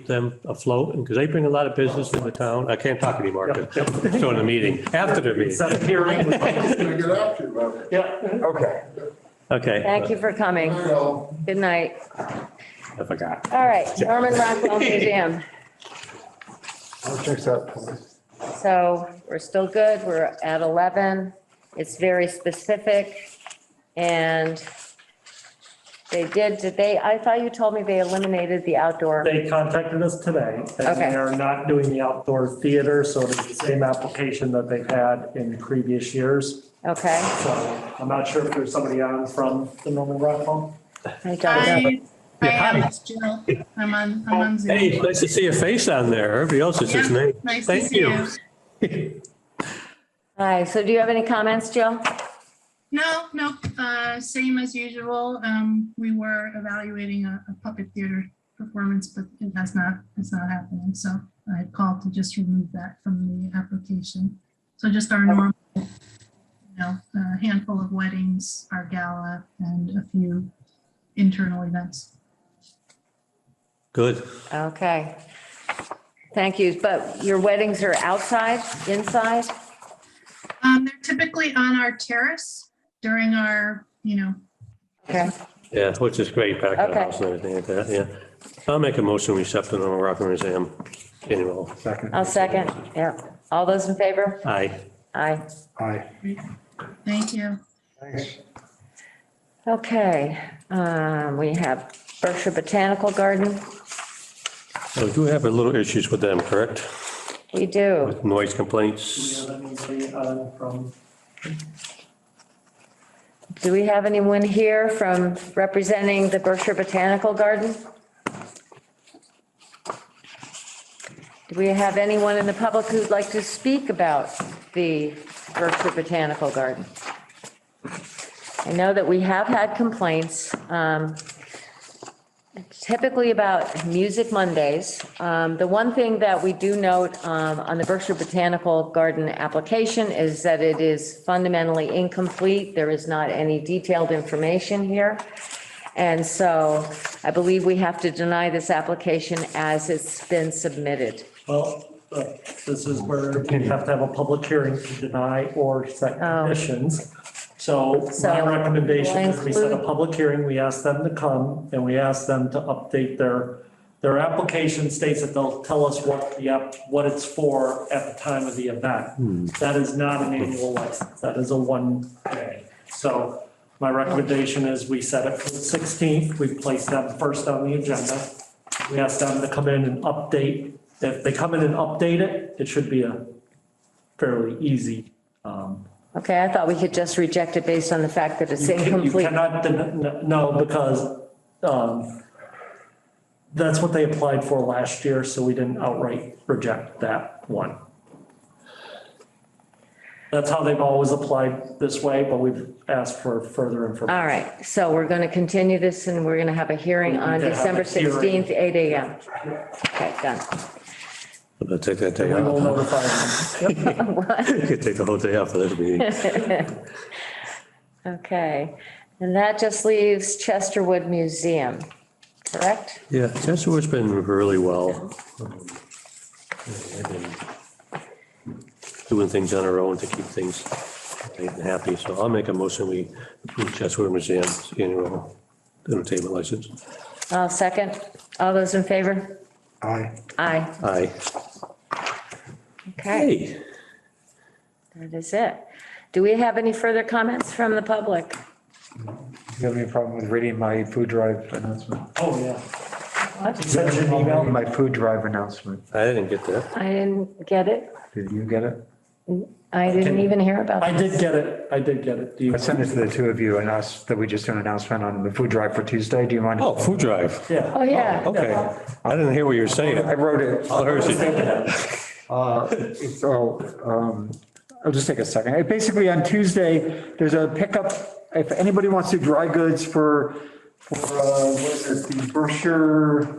them afloat, and because they bring a lot of business to the town. I can't talk anymore, because during the meeting, after the meeting. Set a hearing. was going to get after you about it. Yeah. Okay. Okay. Thank you for coming. Well, Good night. I forgot. All right, Norman Rockwell Museum. I'll check that, please. So we're still good. We're at 11. It's very specific. And I thought you told me they eliminated the outdoor. They contacted us today, and Okay. they are not doing the outdoor theater, so it's the same application that they've had in previous years. Okay. So I'm not sure if there's somebody on from the Norman Rockwell. I don't know. I am, it's Jill. I'm on Zoom. Hey, nice to see your face on there. Everybody else is his Yeah, name. nice to Thank see you. Hi, so do you have any comments, Jill? No, same as usual. We were evaluating a puppet theater performance, but it's not happening. So I called to just remove that from the application. So just our normal, a handful of weddings, our gala, and a few internal events. Good. Okay. Thank you. But your weddings are outside, inside? They're typically on our terrace during our, Okay. Yeah, which is great, back of the Okay. house and everything like that, yeah. I'll make a motion, we accept the Norman Rockwell Museum annual. Second. I'll second. Yeah. All those in favor? Aye. Aye. Aye. Thank you. Thanks. Okay. We have Berkshire Botanical Garden. So we do have a little issues with them, correct? We do. With noise complaints. Do we have anybody on from? Do we have anyone here from representing the Berkshire Botanical Garden? Do we have anyone in the public who'd like to speak about the Berkshire Botanical Garden? I know that we have had complaints. typically about Music Mondays. The one thing that we do note on the Berkshire Botanical Garden application is that it is fundamentally incomplete. There is not any detailed information here. And so I believe we have to deny this application as it's been submitted. Well, this is where we have to have a public hearing to deny or set conditions. So my recommendation is we set a public hearing, we ask them to come, and we ask them to update their application states that they'll tell us what it's for at the time of the event. That is not an annual license, that is a one day. So my recommendation is we set it for the 16th, we place them first on the agenda. We ask them to come in and update. If they come in and update it, it should be a fairly easy. Okay, I thought we could just reject it based on the fact that it's You incomplete. cannot, no, because that's what they applied for last year, so we didn't outright reject that one. That's how they've always applied this way, but we've asked for further information. All right, so we're going to continue this and we're going to have a hearing on We need to have December a hearing. 16th, 8 AM. Okay, done. I'm gonna take that day We will off. notify them. You could take the whole day off for this meeting. Okay, and that just leaves Chesterwood Museum, correct? Yeah, Chesterwood's been really well. They've been doing things on their own to keep things happy. So I'll make a motion, we approve Chesterwood Museum's annual entertainment license. I'll second. All those in favor? Aye. Aye. Aye. Okay, Hey, that is it. Do we have any further comments from the public? Do you have any problem with reading my food drive announcement? Oh, yeah. What? Send you an email. My food drive announcement. I didn't get that. I didn't get it. Did you get it? I didn't even hear about I this. did get it. I did get it. Do you? I sent it to the two of you and asked that we just do an announcement on the food drive for Tuesday. Do you mind? Oh, food drive. Yeah. Oh, yeah. Okay. I didn't hear what you were saying. I wrote it. I'll hear you. I'll just take a second. Basically, on Tuesday, there's a pickup, if anybody wants to dry goods for what is it, the Berkshire,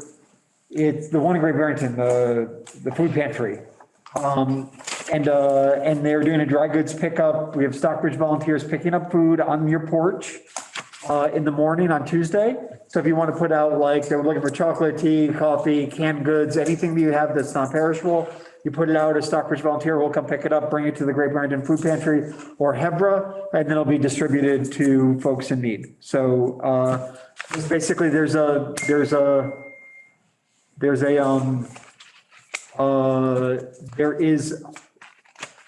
it's the one in Great Barrington, the food pantry. And they're doing a dry goods pickup. We have Stockbridge volunteers picking up food on your porch in the morning on Tuesday. So if you want to put out, like, they're looking for chocolate, tea, coffee, canned goods, anything that you have that's non-perishable, you put it out, a Stockbridge volunteer will come pick it up, bring it to the Great Barrington Food Pantry or Hebra, and then it'll be distributed to folks in need. So basically there is an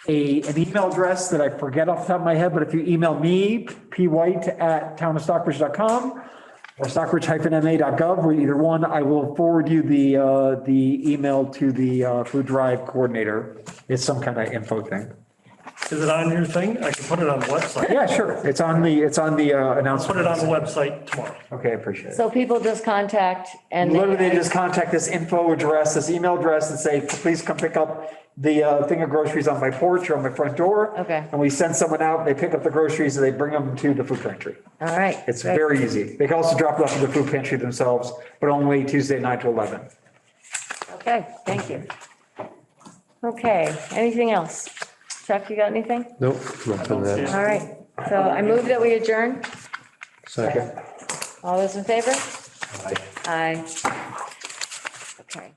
email address that I forget off the top of my head, but if you email me, pwhite@townofstockbridge.com or stockbridge-ma.gov, or either one, I will forward you the email to the food drive coordinator. It's some kind of info thing. Is it on your thing? I can put it on the website. Yeah, sure. It's on the announcement. Put it on the website tomorrow. Okay, I appreciate it. So people just contact and. Literally, they just contact this info address, this email address, and say, please come pick up the thing of groceries on my porch or on my front door. Okay. And we send someone out, they pick up the groceries, and they bring them to the food pantry. All right. It's great. very easy. They can also drop it off at the food pantry themselves, but only Tuesday 9 to 11. Okay, thank you. Okay, anything else? Chuck, you got anything? Nope, nothing that. All right, so I move that we adjourn. Second. All those in favor? Aye.